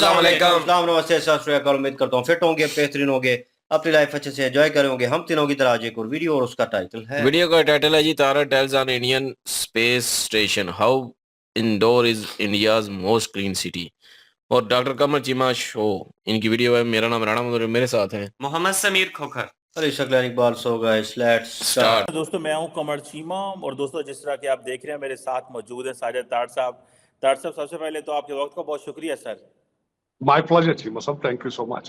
अस्सलाम वालेकुम। अस्सलाम नमस्ते सत श्री अकाल। उम्मीद करता हूँ फिट होंगे, बेहतरीन होंगे, अपनी लाइफ अच्छे से एंजॉय करेंगे। हम तीनों की तरह आज एक और वीडियो, और उसका टाइटल है वीडियो का टाइटल है जी, Tara tells on Indian space station, how Indore is India's most clean city. और डॉक्टर कमर चीमा शो इनकी वीडियो है। मेरा नाम राणा मधुर, मेरे साथ हैं Mohammad Sameer Khokhar. Ali Shaklan Iqbal. So guys let's start. दोस्तों मैं हूं कमर चीमा, और दोस्तों जिस तरह के आप देख रहे हैं मेरे साथ मौजूद है साजिद तार साहब। तार साहब, सबसे पहले तो आपके वक्त का बहुत शुक्रिया सर। माय प्लेजर चीमा साहब, थैंक यू सो मच।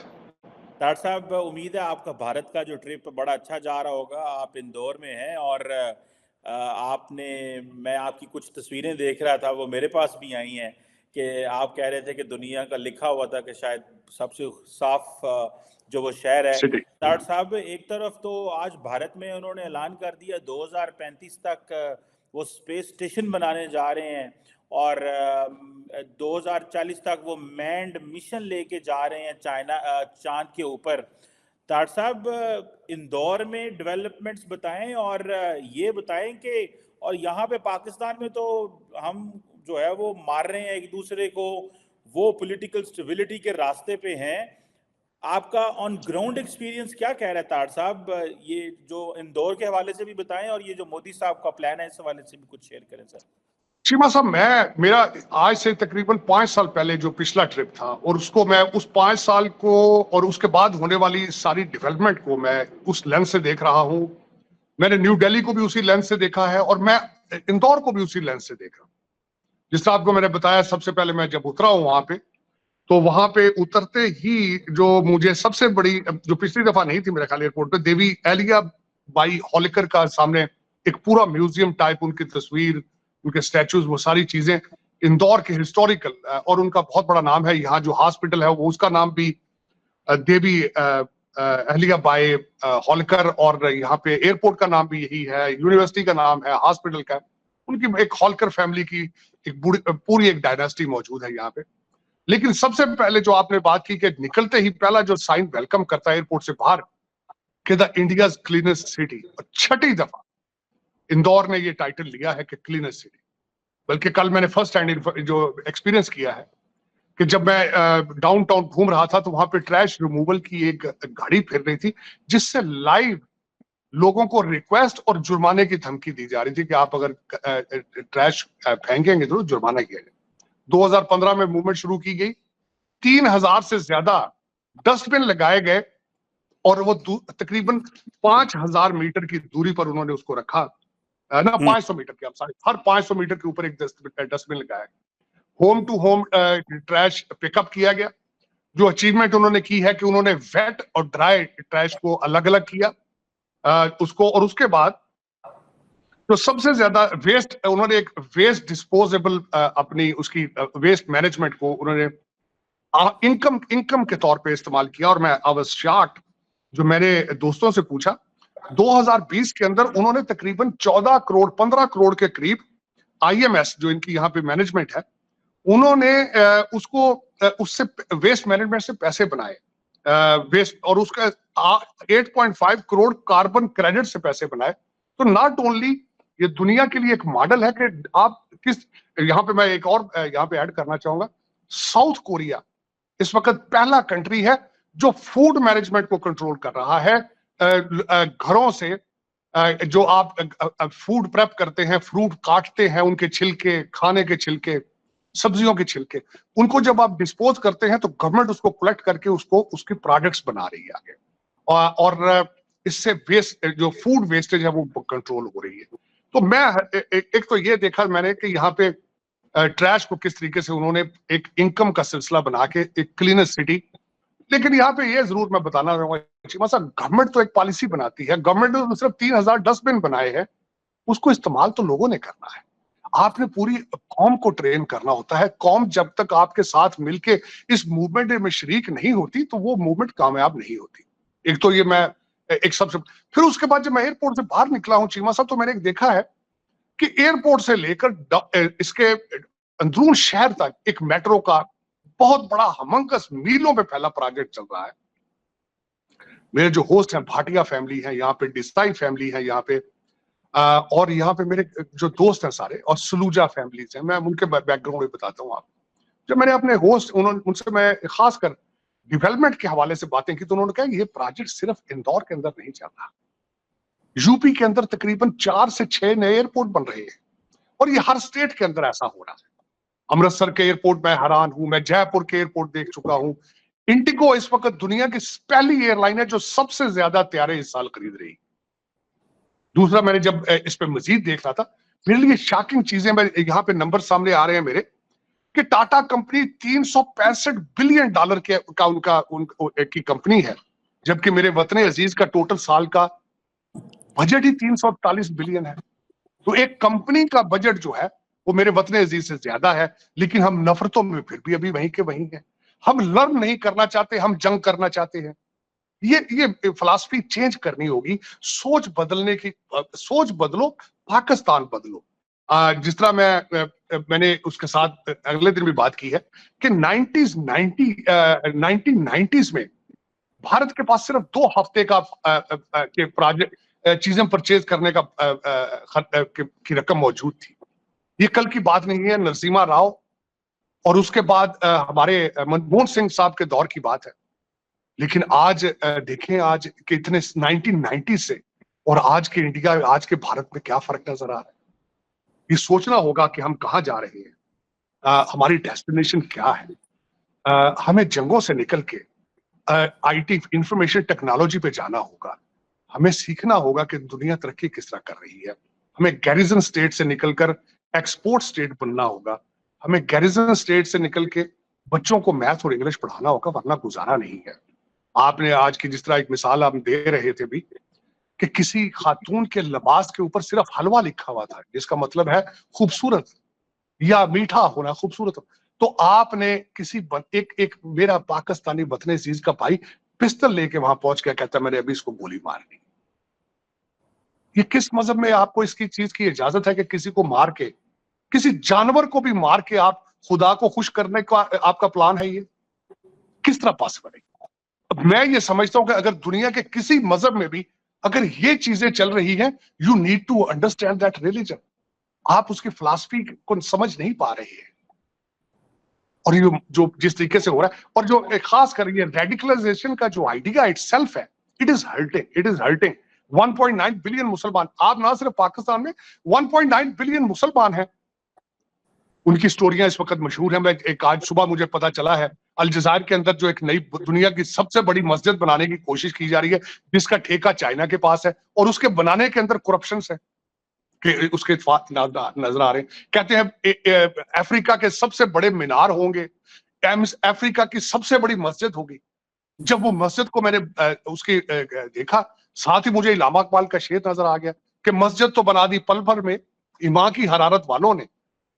तार साहब, उम्मीद है आपका भारत का जो ट्रिप बड़ा अच्छा जा रहा होगा। आप इंदौर में हैं और मैं आपकी कुछ तस्वीरें देख रहा था, वो मेरे पास भी आई हैं कि आप कह रहे थे कि दुनिया का लिखा हुआ था कि शायद सबसे साफ जो वो शहर है। तार साहब, एक तरफ तो आज भारत में उन्होंने ऐलान कर दिया 2035 तक वो स्पेस स्टेशन बनाने जा रहे हैं, और 2040 तक वो मैन्ड मिशन लेके जा रहे हैं चांद के ऊपर। तार साहब, इंदौर में डेवलपमेंट्स बताएं, और ये बताएं कि और यहाँ पे पाकिस्तान में तो हम जो है वो मार रहे हैं एक दूसरे को, वो पॉलिटिकल स्टेबिलिटी के रास्ते पे हैं। आपका ऑन ग्राउंड एक्सपीरियंस क्या कह रहा है तार साहब? ये जो इंदौर के हवाले से भी बताएं, और ये जो मोदी साहब का प्लान है इस हवाले से भी कुछ शेयर करें सर। चीमा साहब, मेरा आज से तकरीबन 5 साल पहले जो पिछला ट्रिप था, और उसको मैं उस 5 साल को और उसके बाद होने वाली सारी डेवलपमेंट को मैं उस लेंस से देख रहा हूं। मैंने न्यू दिल्ली को भी उसी लेंस से देखा है, और मैं इंदौर को भी उसी लेंस से देख रहा हूं। जिस तरह आपको मैंने बताया, सबसे पहले मैं जब उतरा हूं वहां पे, तो वहां पे उतरते ही जो मुझे सबसे बड़ी, जो पिछली दफा नहीं थी मेरे ख्याल एयरपोर्ट पे, देवी अहल्या बाई होलकर का सामने एक पूरा म्यूजियम टाइप, उनकी तस्वीर, उनके स्टैचूज, वो सारी चीजें इंदौर के हिस्टोरिकल, और उनका बहुत बड़ा नाम है। यहाँ जो हॉस्पिटल है वो, उसका नाम भी देवी अहल्या बाई होलकर, और यहाँ पे एयरपोर्ट का नाम भी यही है, यूनिवर्सिटी का नाम है, हॉस्पिटल का। उनकी एक होलकर फैमिली की एक पूरी एक डायनास्टी मौजूद है यहाँ पे। लेकिन सबसे पहले जो आपने बात की कि निकलते ही पहला जो साइन वेलकम करता है एयरपोर्ट से बाहर कि द इंडियाज क्लीनेस्ट सिटी, और छठी दफा इंदौर ने ये टाइटल लिया है कि क्लीनेस्ट सिटी। बल्कि कल मैंने फर्स्ट हैंड जो एक्सपीरियंस किया है कि जब मैं डाउनटाउन घूम रहा था, तो वहां पे ट्रैश रिमूवल की एक गाड़ी फिर रही थी, जिससे लाइव लोगों को रिक्वेस्ट और जुर्माने की धमकी दी जा रही थी कि आप अगर ट्रैश फेंकेंगे तो जुर्माना किया जाए। 2015 में मूवमेंट शुरू की गई, 3000 से ज्यादा डस्टबिन लगाए गए, और वो तकरीबन 5000 मीटर की दूरी पर उन्होंने उसको रखा ना, 500 मीटर के, हर 500 मीटर के ऊपर एक डस्टबिन लगाया। Home to home trash pickup किया गया। जो अचीवमेंट उन्होंने की है कि उन्होंने वेट और ड्राई ट्रैश को अलग अलग किया उसको, और उसके बाद तो सबसे ज्यादा वेस्ट, उन्होंने एक वेस्ट डिस्पोजेबल अपनी उसकी वेस्ट मैनेजमेंट को उन्होंने इनकम के तौर पे इस्तेमाल किया। और मैं आई वाज शॉक्ड, जो मैंने दोस्तों से पूछा, 2020 के अंदर उन्होंने तकरीबन 14 करोड़ 15 करोड़ के करीब IMS जो इनकी यहाँ पे मैनेजमेंट है, उन्होंने उससे वेस्ट मैनेजमेंट से पैसे बनाए, वेस्ट, और उसका 8.5 करोड़ कार्बन क्रेडिट से पैसे बनाए। तो नॉट ओनली ये दुनिया के लिए एक मॉडल है कि आप किस, यहाँ पे मैं एक और यहाँ पे ऐड करना चाहूंगा, साउथ कोरिया इस वक्त पहला कंट्री है जो फूड मैनेजमेंट को कंट्रोल कर रहा है। घरों से जो आप फूड प्रेप करते हैं, फ्रूट काटते हैं, उनके छिलके, खाने के छिलके, सब्जियों के छिलके, उनको जब आप डिस्पोज करते हैं तो गवर्नमेंट उसको कलेक्ट करके उसको उसकी प्रोडक्ट्स बना रही है आगे, और इससे वेस्ट, जो फूड वेस्टेज है वो कंट्रोल हो रही है। तो मैं एक तो ये देखा मैंने कि यहाँ पे ट्रैश को किस तरीके से उन्होंने एक इनकम का सिलसिला बना के एक क्लीनेस्ट सिटी। लेकिन यहाँ पे ये जरूर मैं बताना चाहूंगा, गवर्नमेंट तो एक पॉलिसी बनाती है, गवर्नमेंट ने सिर्फ 3000 डस्टबिन बनाए हैं, उसको इस्तेमाल तो लोगों ने करना है। आपने पूरी कौम को ट्रेन करना होता है। कौम जब तक आपके साथ मिलके इस मूवमेंट में शरीक नहीं होती तो वो मूवमेंट कामयाब नहीं होती। एक तो ये मैं एक सबसे, फिर उसके बाद जब मैं एयरपोर्ट से बाहर निकला हूं चीमा साहब, तो मैंने देखा है कि एयरपोर्ट से लेकर इसके अंदरून शहर तक एक मेट्रो का बहुत बड़ा हमंकस मीलों पे फैला प्रोजेक्ट चल रहा है। मेरे जो होस्ट हैं भाटिया फैमिली है यहाँ पे, डिस्ताई फैमिली है यहाँ पे, और यहाँ पे मेरे जो दोस्त हैं सारे, और सलूजा फैमिलीज हैं। मैं उनके बैकग्राउंड में बताता हूँ आपको। जब मैंने अपने होस्ट उनसे मैं खासकर डेवलपमेंट के हवाले से बातें की तो उन्होंने कहा ये प्रोजेक्ट सिर्फ इंदौर के अंदर नहीं चल रहा, यूपी के अंदर तकरीबन 4 से 6 नए एयरपोर्ट बन रहे हैं और ये हर स्टेट के अंदर ऐसा हो रहा है। अमृतसर के एयरपोर्ट में हैरान हूं, मैं जयपुर के एयरपोर्ट देख चुका हूं। इंडिगो इस वक्त दुनिया की पहली एयरलाइन है जो सबसे ज्यादा तैयारे इस साल खरीद रही। दूसरा, मैंने जब इस पे मजीद देख रहा था, मेरे लिए शॉकिंग चीजें, मैं यहाँ पे नंबर सामने आ रहे हैं मेरे, कि टाटा कंपनी 365 बिलियन डॉलर की कंपनी है, जबकि मेरे वतन अजीज का टोटल साल का बजट ही 341 बिलियन है। तो एक कंपनी का बजट जो है वो मेरे वतन अजीज से ज्यादा है, लेकिन हम नफरतों में फिर भी अभी वहीं के वहीं हैं। हम लर्न नहीं करना चाहते, हम जंग करना चाहते हैं। ये फिलॉसफी चेंज करनी होगी, सोच बदलने की, सोच बदलो, पाकिस्तान बदलो। जिस तरह मैंने उसके साथ अगले दिन भी बात की है कि 1990s में भारत के पास सिर्फ 2 हफ्ते का के प्रोजेक्ट चीजें परचेज करने की रकम मौजूद थी। ये कल की बात नहीं है, नरसिम्हा राव और उसके बाद हमारे मनमोहन सिंह साहब के दौर की बात है। लेकिन आज देखें, आज के इतने 1990 से और आज के इंडिया, आज के भारत में क्या फर्क नजर आ रहा है। ये सोचना होगा कि हम कहाँ जा रहे हैं, हमारी डेस्टिनेशन क्या है। हमें जंगों से निकल के आईटी, इंफॉर्मेशन टेक्नोलॉजी पे जाना होगा। हमें सीखना होगा कि दुनिया तरक्की किस तरह कर रही है। हमें गैरिजन स्टेट से निकलकर एक्सपोर्ट स्टेट बनना होगा। हमें गैरिजन स्टेट से निकल के बच्चों को मैथ और इंग्लिश पढ़ाना होगा, वरना गुजारा नहीं है। आपने आज की जिस तरह एक मिसाल आप दे रहे थे भी कि किसी खातून के लिबास के ऊपर सिर्फ हलवा लिखा हुआ था, जिसका मतलब है खूबसूरत या मीठा होना, खूबसूरत। तो आपने किसी एक मेरा पाकिस्तानी वतन अजीज का भाई पिस्तल लेके वहां पहुंच के कहता मैंने अभी इसको गोली मारनी। ये किस मजहब में आपको इसकी चीज की इजाजत है कि किसी को मार के, किसी जानवर को भी मार के आप खुदा को खुश करने का आपका प्लान है? ये किस तरह पॉसिबल है? अब मैं ये समझता हूं कि अगर दुनिया के किसी मजहब में भी अगर ये चीजें चल रही हैं, you need to understand that religion. आप उसकी फिलॉसफी को समझ नहीं पा रहे हैं। और ये जो जिस तरीके से हो रहा है, और जो खास कर ये रेडिकलाइजेशन का जो आइडिया इटसेल्फ है, इट इज हर्टिंग 1.9 बिलियन मुसलमान। आप ना सिर्फ पाकिस्तान में 1.9 बिलियन मुसलमान हैं। उनकी स्टोरियां इस वक्त मशहूर हैं। मैं एक आज सुबह मुझे पता चला है अलजायर के अंदर जो एक नई दुनिया की सबसे बड़ी मस्जिद बनाने की कोशिश की जा रही है, जिसका ठेका चाइना के पास है, और उसके बनाने के अंदर करप्शन है कि उसके नजर आ रहे हैं। कहते हैं अफ्रीका के सबसे बड़े मीनार होंगे, अफ्रीका की सबसे बड़ी मस्जिद होगी। जब वो मस्जिद को मैंने उसकी देखा, साथ ही मुझे इलामा इकबाल का शेर नजर आ गया कि मस्जिद तो बना दी पल भर में ईमान की हरारत वालों ने,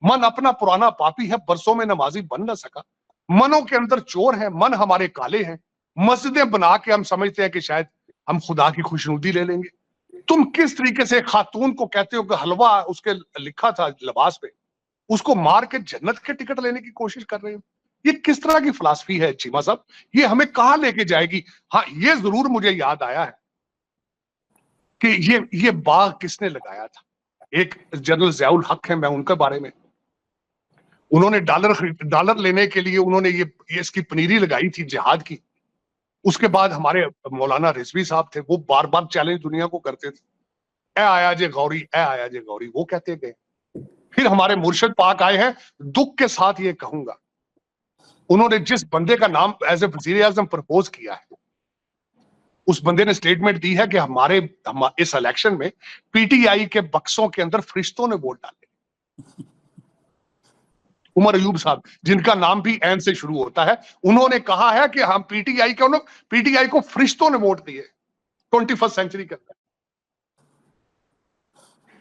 मन अपना पुराना पापी है, बरसों में नमाजी बन न सका। मनों के अंदर चोर है, मन हमारे काले हैं। मस्जिदें बना के हम समझते हैं कि शायद हम खुदा की खुशनुदी ले लेंगे। तुम किस तरीके से खातून को कहते हो कि हलवा उसके लिखा था लिबास पे, उसको मार के जन्नत के टिकट लेने की कोशिश कर रहे हो? ये किस तरह की फिलॉसफी है चीमा साहब? ये हमें कहां लेके जाएगी? हाँ, ये जरूर मुझे याद आया है कि ये बाग किसने लगाया था। एक जनरल ज़ियाउल हक है, मैं उनके बारे में, उन्होंने डॉलर लेने के लिए उन्होंने ये इसकी पनीरी लगाई थी जिहाद की। उसके बाद हमारे मौलाना रिजवी साहब थे, वो बार बार चैलेंज दुनिया को करते थे, ए आया जे गौरी, ए आया जे गौरी, वो कहते गए। फिर हमारे मुर्शिद पाक आए हैं, दुख के साथ ये कहूंगा, उन्होंने जिस बंदे का नाम एज ए वजीर आजम प्रपोज किया है, उस बंदे ने स्टेटमेंट दी है कि हमारे इस इलेक्शन में पीटीआई के बक्सों के अंदर फरिश्तों ने वोट डाले। उमर अयूब साहब, जिनका नाम भी एन से शुरू होता है, उन्होंने कहा है कि हम पीटीआई को फरिश्तों ने वोट दिए 21st सेंचुरी के अंदर।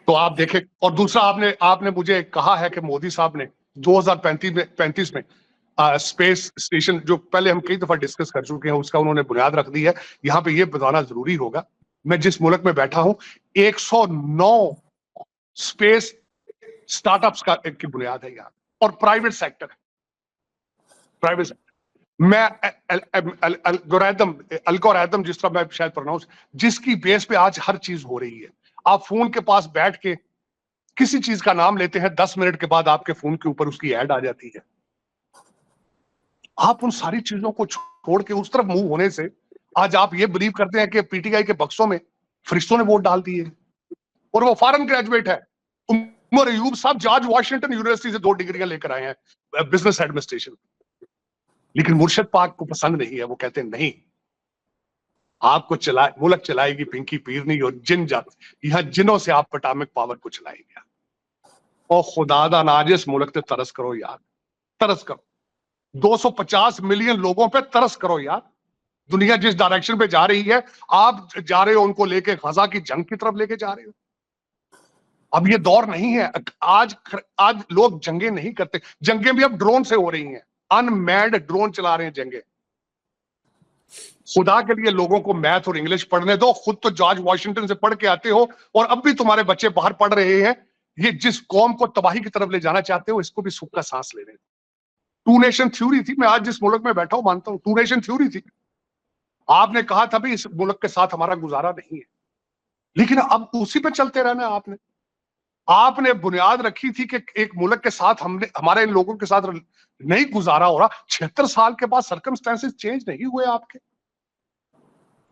तो आप देखें। और दूसरा, आपने मुझे कहा है कि मोदी साहब ने 2035 में स्पेस स्टेशन, जो पहले हम कई दफा डिस्कस कर चुके हैं, उसका उन्होंने बुनियाद रख दी है। यहां पे ये बताना जरूरी होगा, मैं जिस मुल्क में बैठा हूं 109 स्पेस स्टार्टअप्स की बुनियाद है यहाँ, और प्राइवेट सेक्टर है, प्राइवेट सेक्टर। मैं अल्गोरिथम जिस तरह मैं शायद प्रोनाउंस, जिसकी बेस पे आज हर चीज हो रही है। आप फोन के पास बैठ के किसी चीज का नाम लेते हैं, 10 मिनट के बाद आपके फोन के ऊपर उसकी ऐड आ जाती है। आप उन सारी चीजों को छोड़ के उस तरफ मूव होने से आज आप ये बिलीव करते हैं कि पीटीआई के बक्सों में फरिश्तों ने वोट डाल दिए, और वो फॉरेन ग्रेजुएट है। उमर अयूब साहब जॉर्ज वाशिंगटन यूनिवर्सिटी से 2 डिग्रियां लेकर आए हैं बिजनेस एडमिनिस्ट्रेशन, लेकिन मुर्शद पाक को पसंद नहीं है। वो कहते हैं नहीं, आपको मुल्क चलाएगी पिंकी पीरनी और जिन जात, यहां जिनों से आप एटॉमिक पावर को चलाएंगे। और खुदा दा नाजिस मुल्क ते तरस करो यार, तरस करो। 250 मिलियन लोगों पे तरस करो यार। दुनिया जिस डायरेक्शन पे जा रही है, आप जा रहे हो उनको लेके गजा की जंग की तरफ लेके जा रहे हो। अब ये दौर नहीं है। आज लोग जंगें नहीं करते, जंगें भी अब ड्रोन से हो रही हैं, अनमैन्ड ड्रोन चला रहे हैं जंगें। खुदा के लिए लोगों को मैथ और इंग्लिश पढ़ने दो। खुद तो जॉर्ज वाशिंगटन से पढ़ के आते हो, और अब भी तुम्हारे बच्चे बाहर पढ़ रहे हैं। ये जिस कौम को तबाही की तरफ ले जाना चाहते हो, इसको भी सुख का सांस लेने दो। 2 नेशन थ्योरी थी। मैं आज जिस मुल्क में बैठा हूं मानता हूं 2 नेशन थ्योरी थी। आपने कहा था भी इस मुल्क के साथ हमारा गुजारा नहीं है, लेकिन अब उसी पे चलते रहना। आपने बुनियाद रखी थी कि एक मुल्क के साथ हमारे इन लोगों के साथ नहीं गुजारा हो रहा। 76 साल के बाद सर्कमस्टेंसेस चेंज नहीं हुए आपके।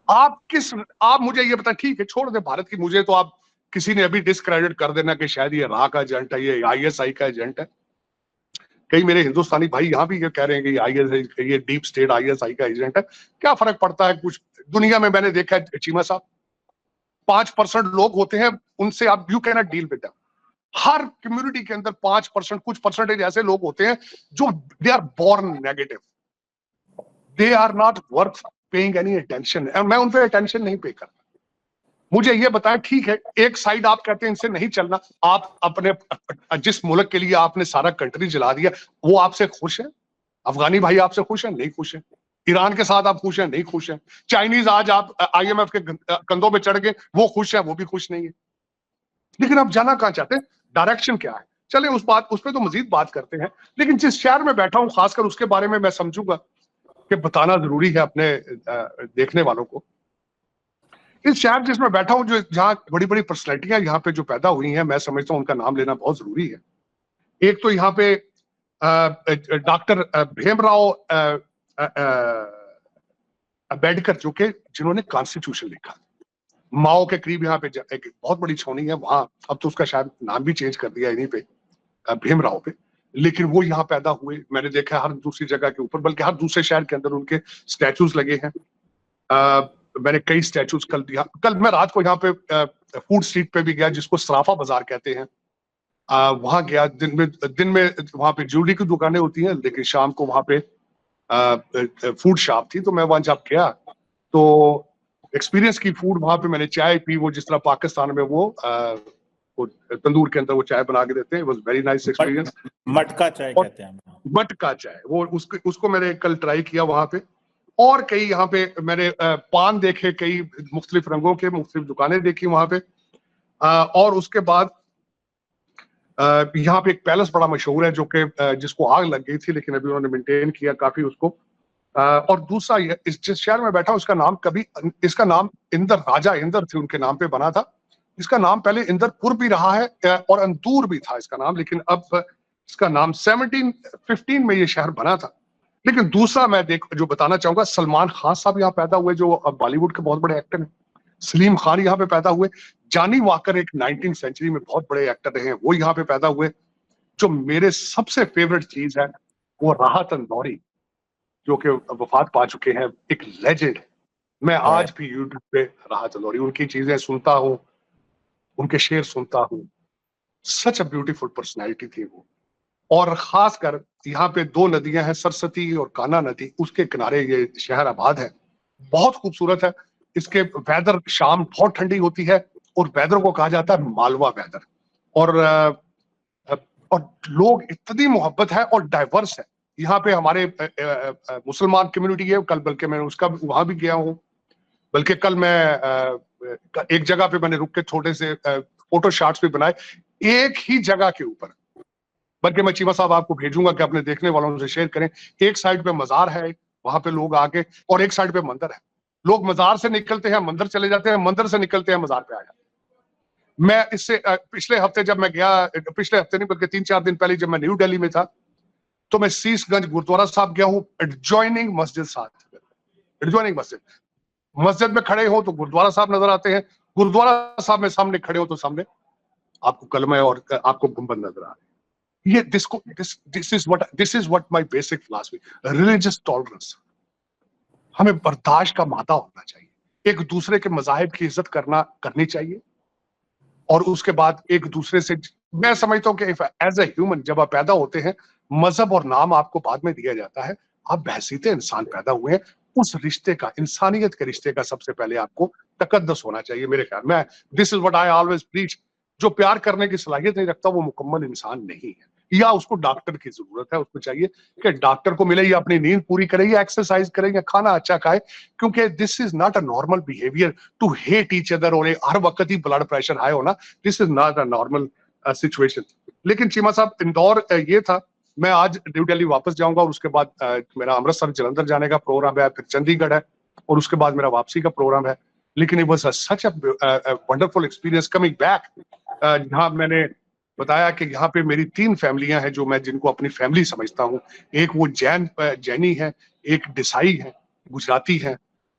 आप मुझे ये बताएं, ठीक है छोड़ दे भारत की, मुझे तो आप किसी ने अभी डिस्क्रेडिट कर देना कि शायद ये रा का एजेंट है, ये आईएसआई का एजेंट है। कई मेरे हिंदुस्तानी भाई यहां भी ये कह रहे हैं कि आईएसआई, ये डीप स्टेट आईएसआई का एजेंट है। क्या फर्क पड़ता है कुछ? दुनिया में मैंने देखा है चीमा साहब, 5% लोग होते हैं, उनसे आप you can not deal with them. Her community के अंदर 5%, कुछ परसेंटेज ऐसे लोग होते हैं जो they are born negative, they are not worth paying any attention, और मैं उन पे अटेंशन नहीं पे करता। मुझे ये बताएं, ठीक है एक साइड आप कहते हैं इनसे नहीं चलना, आप अपने जिस मुल्क के लिए आपने सारा कंट्री जला दिया, वो आपसे खुश है? अफगानी भाई आपसे खुश है? नहीं खुश है। ईरान के साथ आप खुश हैं? नहीं खुश है। चाइनीज आज आप आईएमएफ के कंधों पे चढ़ गए, वो खुश है? वो भी खुश नहीं है। लेकिन आप जाना कहां चाहते हैं? डायरेक्शन क्या है? चले उस पर तो मजीद बात करते हैं, लेकिन जिस शहर में बैठा हूं खासकर उसके बारे में मैं समझूंगा कि बताना जरूरी है अपने देखने वालों को। इस शहर जिसमें बैठा हूं, जो जहां बड़ी बड़ी पर्सनैलिटियां यहाँ पे जो पैदा हुई हैं, मैं समझता हूं उनका नाम लेना बहुत जरूरी है। एक तो यहाँ पे डॉक्टर भीमराव अम्बेडकर, जो कि जिन्होंने कॉन्स्टिट्यूशन लिखा। माओ के करीब यहाँ पे एक बहुत बड़ी छावनी है, वहां अब तो उसका शायद नाम भी चेंज कर दिया इन्हीं पे, भीमराव पे, लेकिन वो यहाँ पैदा हुए। मैंने देखा हर दूसरी जगह के ऊपर, बल्कि हर दूसरे शहर के अंदर उनके स्टैचूज लगे हैं। मैंने कई स्टैचूज कल मैं रात को यहाँ पे फूड स्ट्रीट पे भी गया, जिसको सराफा बाजार कहते हैं। वहां गया, दिन में वहां पे ज्वेलरी की दुकानें होती हैं, लेकिन शाम को वहां पे फूड शॉप थी। तो मैं वहां जब गया तो एक्सपीरियंस की फूड, वहां पे मैंने चाय पी, वो जिस तरह पाकिस्तान में वो तंदूर के अंदर वो चाय बना के देते हैं। Was very nice experience. मटका चाय कहते हैं, मटका चाय, वो उसको मैंने कल ट्राई किया वहां पे। और कई यहाँ पे मैंने पान देखे, कई मुख्तलिफ रंगों के, मुख्तलिफ दुकानें देखी वहां पे। और उसके बाद यहाँ पे एक पैलेस बड़ा मशहूर है, जो कि जिसको आग लग गई थी, लेकिन अभी उन्होंने मेंटेन किया काफी उसको। और दूसरा, जिस शहर में बैठा उसका नाम इसका नाम इंदर, राजा इंदर थे उनके नाम पे बना था। इसका नाम पहले इंदरपुर भी रहा है और अंदूर भी था इसका नाम, लेकिन अब इसका नाम 1715 में ये शहर बना था। लेकिन दूसरा मैं जो बताना चाहूंगा, सलमान खान साहब यहाँ पैदा हुए, जो अब बॉलीवुड के बहुत बड़े एक्टर हैं। सलीम खान यहाँ पे पैदा हुए। जानी वाकर एक 19वीं सेंचुरी में बहुत बड़े एक्टर रहे हैं, वो यहाँ पे पैदा हुए। जो मेरे सबसे फेवरेट चीज है वो राहत अंदौरी, जो कि वफात पा चुके हैं, एक लेजेंड। मैं आज भी यूट्यूब पे राहत अंदौरी, उनकी चीजें सुनता हूँ, उनके शेर सुनता हूँ। सच अ ब्यूटीफुल पर्सनैलिटी थी वो। और खासकर यहाँ पे 2 नदियां हैं, सरस्वती और कान्हा नदी, उसके किनारे ये शहर आबाद है। बहुत खूबसूरत है। इसके वेदर, शाम बहुत ठंडी होती है और वेदर को कहा जाता है मालवा वेदर। और लोग इतनी मोहब्बत है और डाइवर्स है। यहाँ पे हमारे मुसलमान कम्युनिटी है, कल बल्कि मैं उसका वहां भी गया हूँ। बल्कि कल मैं एक जगह पे मैंने रुक के छोटे से फोटो शॉट्स भी बनाए, एक ही जगह के ऊपर। बल्कि मैं चीमा साहब आपको भेजूंगा कि अपने देखने वालों से शेयर करें। एक साइड पे मजार है, वहां पे लोग आके, और एक साइड पे मंदिर है। लोग मजार से निकलते हैं, मंदिर चले जाते हैं, मंदिर से निकलते हैं, मजार पे आ जाते हैं। मैं इससे पिछले हफ्ते जब मैं गया, पिछले हफ्ते नहीं बल्कि 3-4 दिन पहले जब मैं न्यू दिल्ली में था, तो मैं शीशगंज गुरुद्वारा साहब गया हूँ, एडजॉइनिंग मस्जिद साथ, एडजॉइनिंग मस्जिद में खड़े हो तो गुरुद्वारा साहब नजर आते हैं, गुरुद्वारा साहब में सामने खड़े हो तो सामने आपको कलमा और आपको गुंबद नजर आ रहे हैं। ये this is what my basic philosophy, religious tolerance. हमें बर्दाश्त का मादा होना चाहिए, एक दूसरे के मजाहिब की इज्जत करनी चाहिए, और उसके बाद एक दूसरे से, मैं समझता हूँ कि एज ए ह्यूमन जब आप पैदा होते हैं, मजहब और नाम आपको बाद में दिया जाता है, आप बहसीते इंसान पैदा हुए हैं, उस रिश्ते का, इंसानियत के रिश्ते का सबसे पहले आपको तकद्दुस होना चाहिए मेरे ख्याल में। This is what I always preach. जो प्यार करने की सलाहियत नहीं रखता वो मुकम्मल इंसान नहीं है, या उसको डॉक्टर की जरूरत है। उसको चाहिए कि डॉक्टर को मिले, या अपनी नींद पूरी करे, या एक्सरसाइज करे, या खाना अच्छा खाए, क्योंकि this is not a normal behaviour to hate each other, और हर वक्त ही ब्लड प्रेशर हाई होना, this is not a normal situation. लेकिन चीमा साहब, इंदौर ये था, मैं आज न्यू दिल्ली वापस जाऊंगा, और उसके बाद मेरा अमृतसर जलंधर जाने का प्रोग्राम है, फिर चंडीगढ़ है, और उसके बाद मेरा वापसी का प्रोग्राम है। लेकिन it was such a wonderful experience coming back, जहां मैंने बताया कि यहाँ पे मेरी 3 फैमिलियां हैं जो मैं जिनको अपनी फैमिली समझता हूँ। एक वो जैनी है, एक डिसाई है, गुजराती है,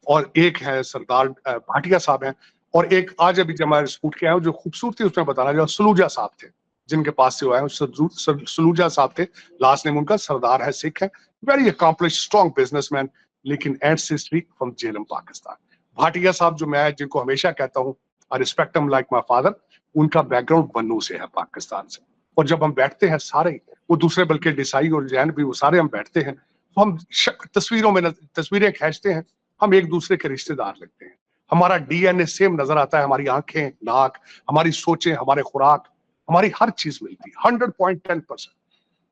और एक है सरदार भाटिया साहब हैं, और एक आज अभी जब मैं स्कूट के आया हूँ, जो खूबसूरती उसमें बताना जो सलूजा साहब थे, जिनके पास से आया हूँ, सलूजा साहब थे, लास्ट नेम उनका सरदार है, सिख है, वेरी अकम्प्लिश्ड स्ट्रॉन्ग बिजनेसमैन, लेकिन एंसेस्ट्री फ्रॉम जेलम पाकिस्तान। भाटिया साहब जो मैं जिनको हमेशा कहता हूँ, I respect him like my father, उनका बैकग्राउंड बन्नू से है, पाकिस्तान से। और जब हम बैठते हैं सारे, वो दूसरे बल्कि डिसाई और जैन भी, वो सारे हम बैठते हैं, तो हम तस्वीरों में तस्वीरें खींचते हैं, हम एक दूसरे के रिश्तेदार लगते हैं, हमारा डीएनए सेम नजर आता है, हमारी आंखें, नाक, हमारी सोचें, हमारे खुराक, हमारी हर चीज मिलती है 100.10%।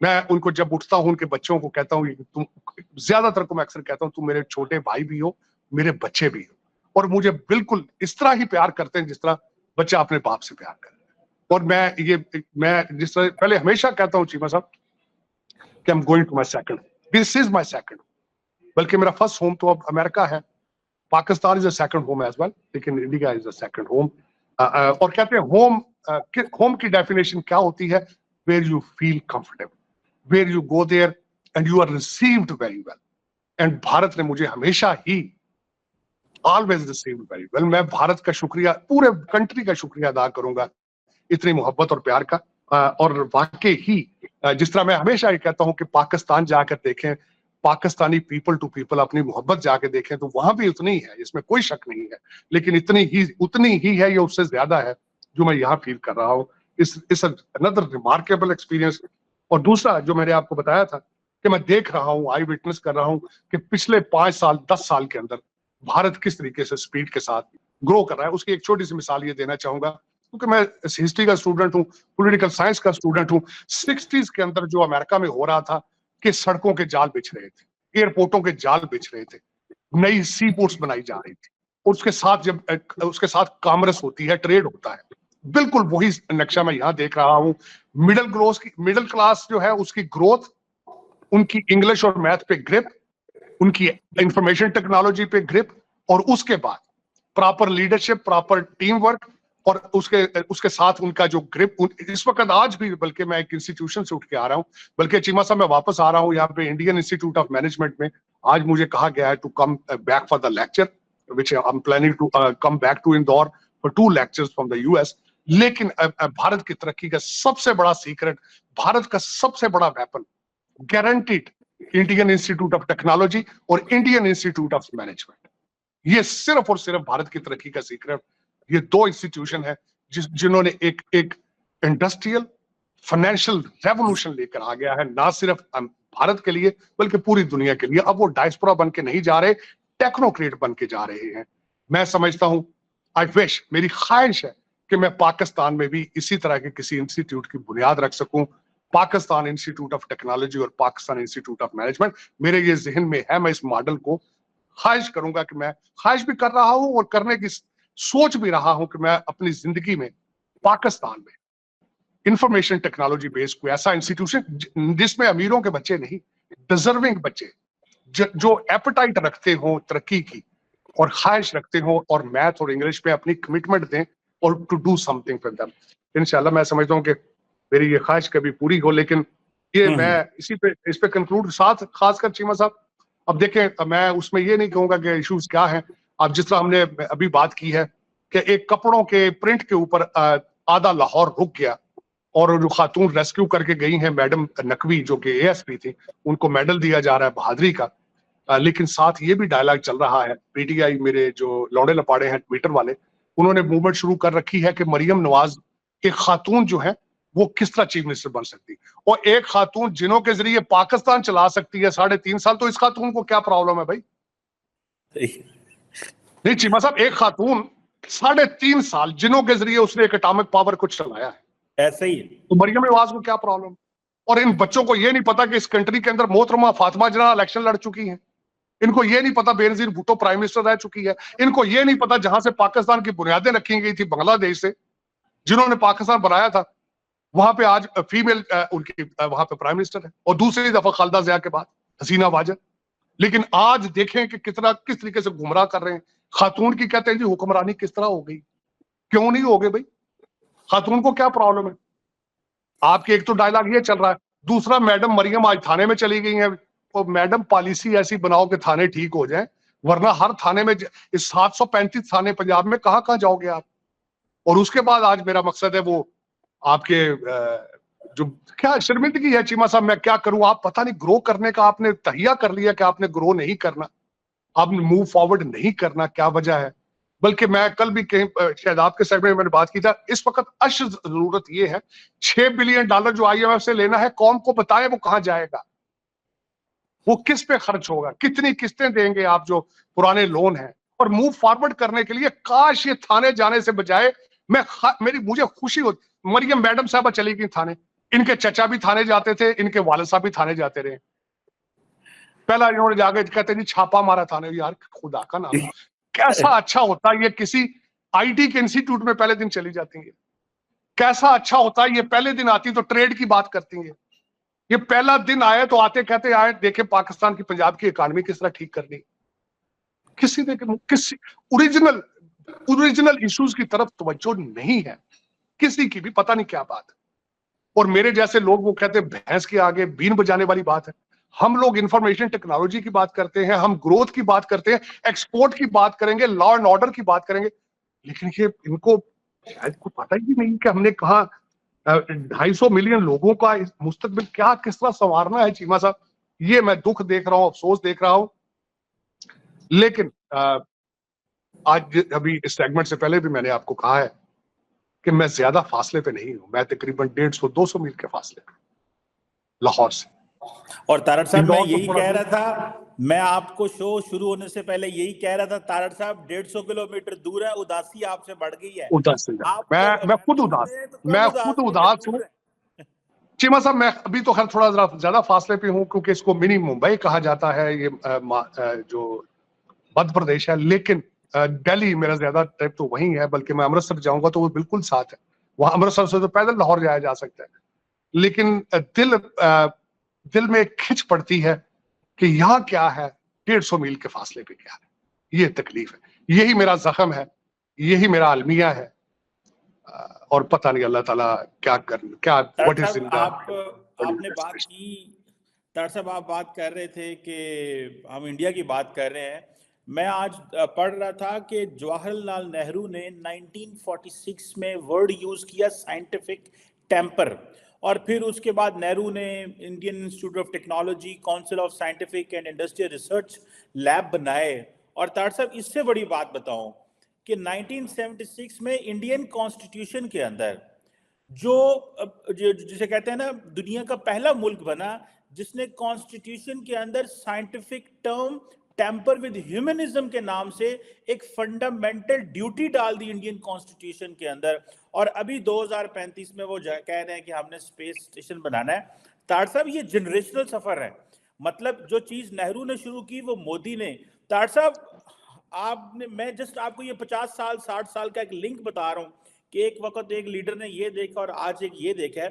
मैं उनको जब उठता हूँ, उनके बच्चों को कहता हूँ, तुम, ज्यादातर को मैं अक्सर कहता हूँ, तुम मेरे छोटे भाई भी हो, मेरे बच्चे भी हो, और मुझे बिल्कुल इस तरह ही प्यार करते हैं जिस तरह बच्चा अपने बाप से प्यार करता है। और मैं जिस तरह पहले हमेशा कहता हूँ चीमा साहब कि I am going to my second, this is my second, बल्कि मेरा फर्स्ट होम तो अब अमेरिका है, Pakistan is a second home as well, लेकिन India is a second home. और कहते हैं होम की डेफिनेशन क्या होती है, where you feel comfortable, where you go there and you are received very well. And Bharat ने मुझे हमेशा ही ऑलवेज रिसीव्ड वेरी वेल। मैं भारत का शुक्रिया, पूरे कंट्री का शुक्रिया अदा करूंगा इतनी मोहब्बत और प्यार का। और वाकई ही जिस तरह मैं हमेशा ये कहता हूं कि पाकिस्तान जाकर देखें, पाकिस्तानी पीपल टू पीपल अपनी मोहब्बत जाके देखें, तो वहां भी उतनी है, इसमें कोई शक नहीं है, लेकिन उतनी ही है या उससे ज्यादा है जो मैं यहाँ फील कर रहा हूँ। इस अनदर रिमार्केबल एक्सपीरियंस। और दूसरा जो मैंने आपको बताया था कि मैं देख रहा हूँ, आई विटनेस कर रहा हूँ कि पिछले 5 साल 10 साल के अंदर भारत किस तरीके से स्पीड के साथ ग्रो कर रहा है। उसकी एक छोटी सी मिसाल ये देना चाहूंगा, क्योंकि मैं हिस्ट्री का स्टूडेंट हूँ, पॉलिटिकल साइंस का स्टूडेंट हूँ। 60s के अंदर जो अमेरिका में हो रहा था कि सड़कों के जाल बिछ रहे थे, एयरपोर्टों के जाल बिछ रहे थे, नई सी पोर्ट्स बनाई जा रही थी, उसके साथ कॉमर्स होती है, ट्रेड होता है, बिल्कुल वही नक्शा मैं यहाँ देख रहा हूँ। मिडिल क्लास जो है उसकी ग्रोथ, उनकी इंग्लिश और मैथ पे ग्रिप, उनकी इंफॉर्मेशन टेक्नोलॉजी पे ग्रिप, और उसके बाद proper leadership, proper team work, और उसके साथ उनका जो ग्रिप इस वक्त आज भी, बल्कि मैं एक इंस्टीट्यूशन से उठ के आ रहा हूँ, बल्कि चीमा साहब मैं वापस आ रहा हूँ यहाँ पे इंडियन इंस्टीट्यूट ऑफ मैनेजमेंट में। आज मुझे कहा गया है to come back for the lecture, which I am planning to come back to Indore for 2 lectures from the US. लेकिन भारत की तरक्की का सबसे बड़ा सीक्रेट, भारत का सबसे बड़ा weapon, guaranteed Indian institute of technology और इंडियन इंस्टीट्यूट ऑफ मैनेजमेंट। ये सिर्फ और सिर्फ भारत की तरक्की का सीक्रेट, ये 2 इंस्टीट्यूशन है जिन्होंने एक इंडस्ट्रियल फाइनेंशियल रेवोल्यूशन लेकर आ गया है, ना सिर्फ भारत के लिए बल्कि पूरी दुनिया के लिए। अब वो डायस्पोरा बन के नहीं जा रहे, टेक्नोक्रेट बन के जा रहे हैं। मैं समझता हूं, आई विश, मेरी ख्वाहिश है कि मैं पाकिस्तान में भी इसी तरह के किसी इंस्टीट्यूट की बुनियाद रख सकूं, पाकिस्तान इंस्टीट्यूट ऑफ टेक्नोलॉजी और पाकिस्तान इंस्टीट्यूट ऑफ मैनेजमेंट। मेरे ये जहन में है, मैं इस मॉडल को ख्वाहिश करूंगा कि मैं ख्वाहिश भी कर रहा हूं और करने की सोच भी रहा हूं कि मैं अपनी जिंदगी में पाकिस्तान में इंफॉर्मेशन टेक्नोलॉजी बेस्ड कोई ऐसा इंस्टीट्यूशन जिसमें अमीरों के बच्चे नहीं, डिजर्विंग बच्चे जो एपेटाइट रखते हो तरक्की की और ख्वाहिश रखते हो और मैथ और इंग्लिश पे अपनी कमिटमेंट दें और to do something for them. इंशाल्लाह मैं समझता हूँ कि मेरी ये ख्वाहिश कभी पूरी हो, लेकिन ये मैं इस पे कंक्लूड साथ खासकर चीमा साहब, अब देखें मैं उसमें ये नहीं कहूंगा कि इश्यूज क्या हैं। अब जिस तरह हमने अभी बात की है कि एक कपड़ों के प्रिंट के ऊपर आधा लाहौर रुक गया और जो खातून रेस्क्यू करके गई हैं मैडम नकवी जो कि एएसपी थी, उनको मेडल दिया जा रहा है बहादुरी का। लेकिन साथ ये भी डायलॉग चल रहा है, पीटीआई मेरे जो लौड़े लपाड़े हैं ट्विटर वाले, उन्होंने मूवमेंट शुरू कर रखी है कि मरियम नवाज एक खातून जो है वो किस तरह चीफ मिनिस्टर बन सकती, और एक खातून जिनों के जरिए पाकिस्तान चला सकती है 3.5 साल, तो इस खातून को क्या प्रॉब्लम है भाई? नहीं चीमा साहब, एक खातून 3.5 साल जिनों के जरिए उसने एक एटॉमिक पावर को चलाया है, ऐसा ही है। तो मरियम नवाज को क्या प्रॉब्लम? और इन बच्चों को ये नहीं पता कि इस कंट्री के अंदर मोहतरमा फातिमा जिन्ना इलेक्शन लड़ चुकी हैं, इनको ये नहीं पता बेनजीर भुट्टो प्राइम मिनिस्टर रह चुकी है, इनको ये नहीं पता जहां से पाकिस्तान की बुनियादें रखी गई थी बांग्लादेश से, जिन्होंने पाकिस्तान बनाया था, वहां पे आज फीमेल उनकी वहां पे प्राइम मिनिस्टर है, और दूसरी दफा खालिदा जिया के बाद हसीना वाजद। लेकिन आज देखें कि किस तरीके से गुमराह कर रहे हैं। खातून की कहते हैं जी हुक्मरानी किस तरह हो गई, क्यों नहीं हो गई भाई? खातून को क्या प्रॉब्लम है? आपके एक तो डायलॉग ये चल रहा है, दूसरा मैडम मरियम आज थाने में चली गई है, तो मैडम पॉलिसी ऐसी बनाओ कि थाने ठीक हो जाए, वरना हर थाने में इस 735 थाने पंजाब में कहां कहां जाओगे आप? और उसके बाद आज मेरा मकसद है वो आपके जो क्या शर्मिंदगी है चीमा साहब, मैं क्या करूं, आप पता नहीं ग्रो करने का आपने तहिया कर लिया कि आपने ग्रो नहीं करना, आपने मूव फॉरवर्ड नहीं करना, क्या वजह है? बल्कि मैं कल भी कहीं शायद आपके सेगमेंट में मैंने बात की था, इस वक्त अश जरूरत ये है $6 बिलियन जो IMF से लेना है, कौम को बताएं वो कहां जाएगा, वो किस पे खर्च होगा, कितनी किस्तें देंगे आप जो पुराने लोन हैं। और मूव फॉरवर्ड करने के लिए काश ये थाने जाने से बजाय मुझे खुशी होती, मरियम मैडम साहब चली गई थाने, इनके चचा भी थाने जाते थे, इनके वालिद साहब भी थाने जाते रहे। पहला इन्होंने जाके कहते जी छापा मारा थाने, यार खुदा का नाम, कैसा अच्छा होता ये किसी IT के इंस्टीट्यूट में पहले दिन चली जाती है, कैसा अच्छा होता ये पहले दिन आती तो ट्रेड की बात करती है, ये पहला दिन आए तो आते कहते आए देखे पाकिस्तान की पंजाब की इकॉनमी किस तरह ठीक करनी। किसी ओरिजिनल इश्यूज की तरफ तवज्जो नहीं है किसी की भी, पता नहीं क्या बात है। और मेरे जैसे लोग वो कहते हैं भैंस के आगे बीन बजाने वाली बात है। हम लोग इंफॉर्मेशन टेक्नोलॉजी की बात करते हैं, हम ग्रोथ की बात करते हैं, एक्सपोर्ट की बात करेंगे, लॉ एंड ऑर्डर की बात करेंगे, लेकिन ये इनको शायद को पता ही नहीं कि हमने कहा 250 मिलियन लोगों का मुस्तकबिल क्या किस तरह संवारना है। चीमा साहब, ये मैं दुख देख रहा हूं, अफसोस देख रहा हूं। लेकिन आज अभी इस सेगमेंट से पहले भी मैंने आपको कहा है कि मैं ज्यादा फासले पे नहीं हूं, मैं तकरीबन 150-200 मील के फासले पे लाहौर से। और तारड़ साहब मैं यही कह रहा था, मैं आपको शो शुरू होने से पहले यही कह रहा था, तारड़ साहब 150 किलोमीटर दूर है, उदासी आपसे बढ़ गई है। मैं खुद उदास हूं चीमा साहब। मैं अभी तो खैर थोड़ा ज्यादा फासले पे हूं क्योंकि इसको मिनी मुंबई कहा जाता है, ये जो मध्य प्रदेश है, लेकिन दिल्ली मेरा ज्यादा ट्रिप तो वहीं है, बल्कि मैं अमृतसर जाऊंगा तो वो बिल्कुल साथ है, वहां अमृतसर से तो पैदल लाहौर जाया जा सकता है। लेकिन दिल में एक खिंच पड़ती है कि यहाँ क्या है, 150 मील के फासले पे क्या है, ये तकलीफ है, यही मेरा जख्म है, यही मेरा अलमिया है। और पता नहीं अल्लाह ताला क्या व्हाट इज इन आपने बात की, तारड़ साहब आप बात कर रहे थे कि हम इंडिया की बात कर रहे हैं। मैं आज पढ़ रहा था कि जवाहरलाल नेहरू ने 1946 में वर्ड यूज किया साइंटिफिक टेम्पर, और फिर उसके बाद नेहरू ने Indian institute of technology, council of scientific and industrial research lab बनाए। और तारड़ साहब इससे बड़ी बात बताऊं कि 1976 में इंडियन कॉन्स्टिट्यूशन के अंदर जो जिसे कहते हैं ना, दुनिया का पहला मुल्क बना जिसने कॉन्स्टिट्यूशन के अंदर scientific term temper with humanism के नाम से एक फंडामेंटल ड्यूटी डाल दी इंडियन कॉन्स्टिट्यूशन के अंदर। और अभी 2035 में वो कह रहे हैं कि हमने स्पेस स्टेशन बनाना है। तारड़ साहब ये जनरेशनल सफर है, मतलब जो चीज नेहरू ने शुरू की वो मोदी ने। तारड़ साहब आपने, मैं जस्ट आपको ये 50 साल 60 साल का एक लिंक बता रहा हूँ कि एक वक्त एक लीडर ने ये देखा और आज एक ये देखा है।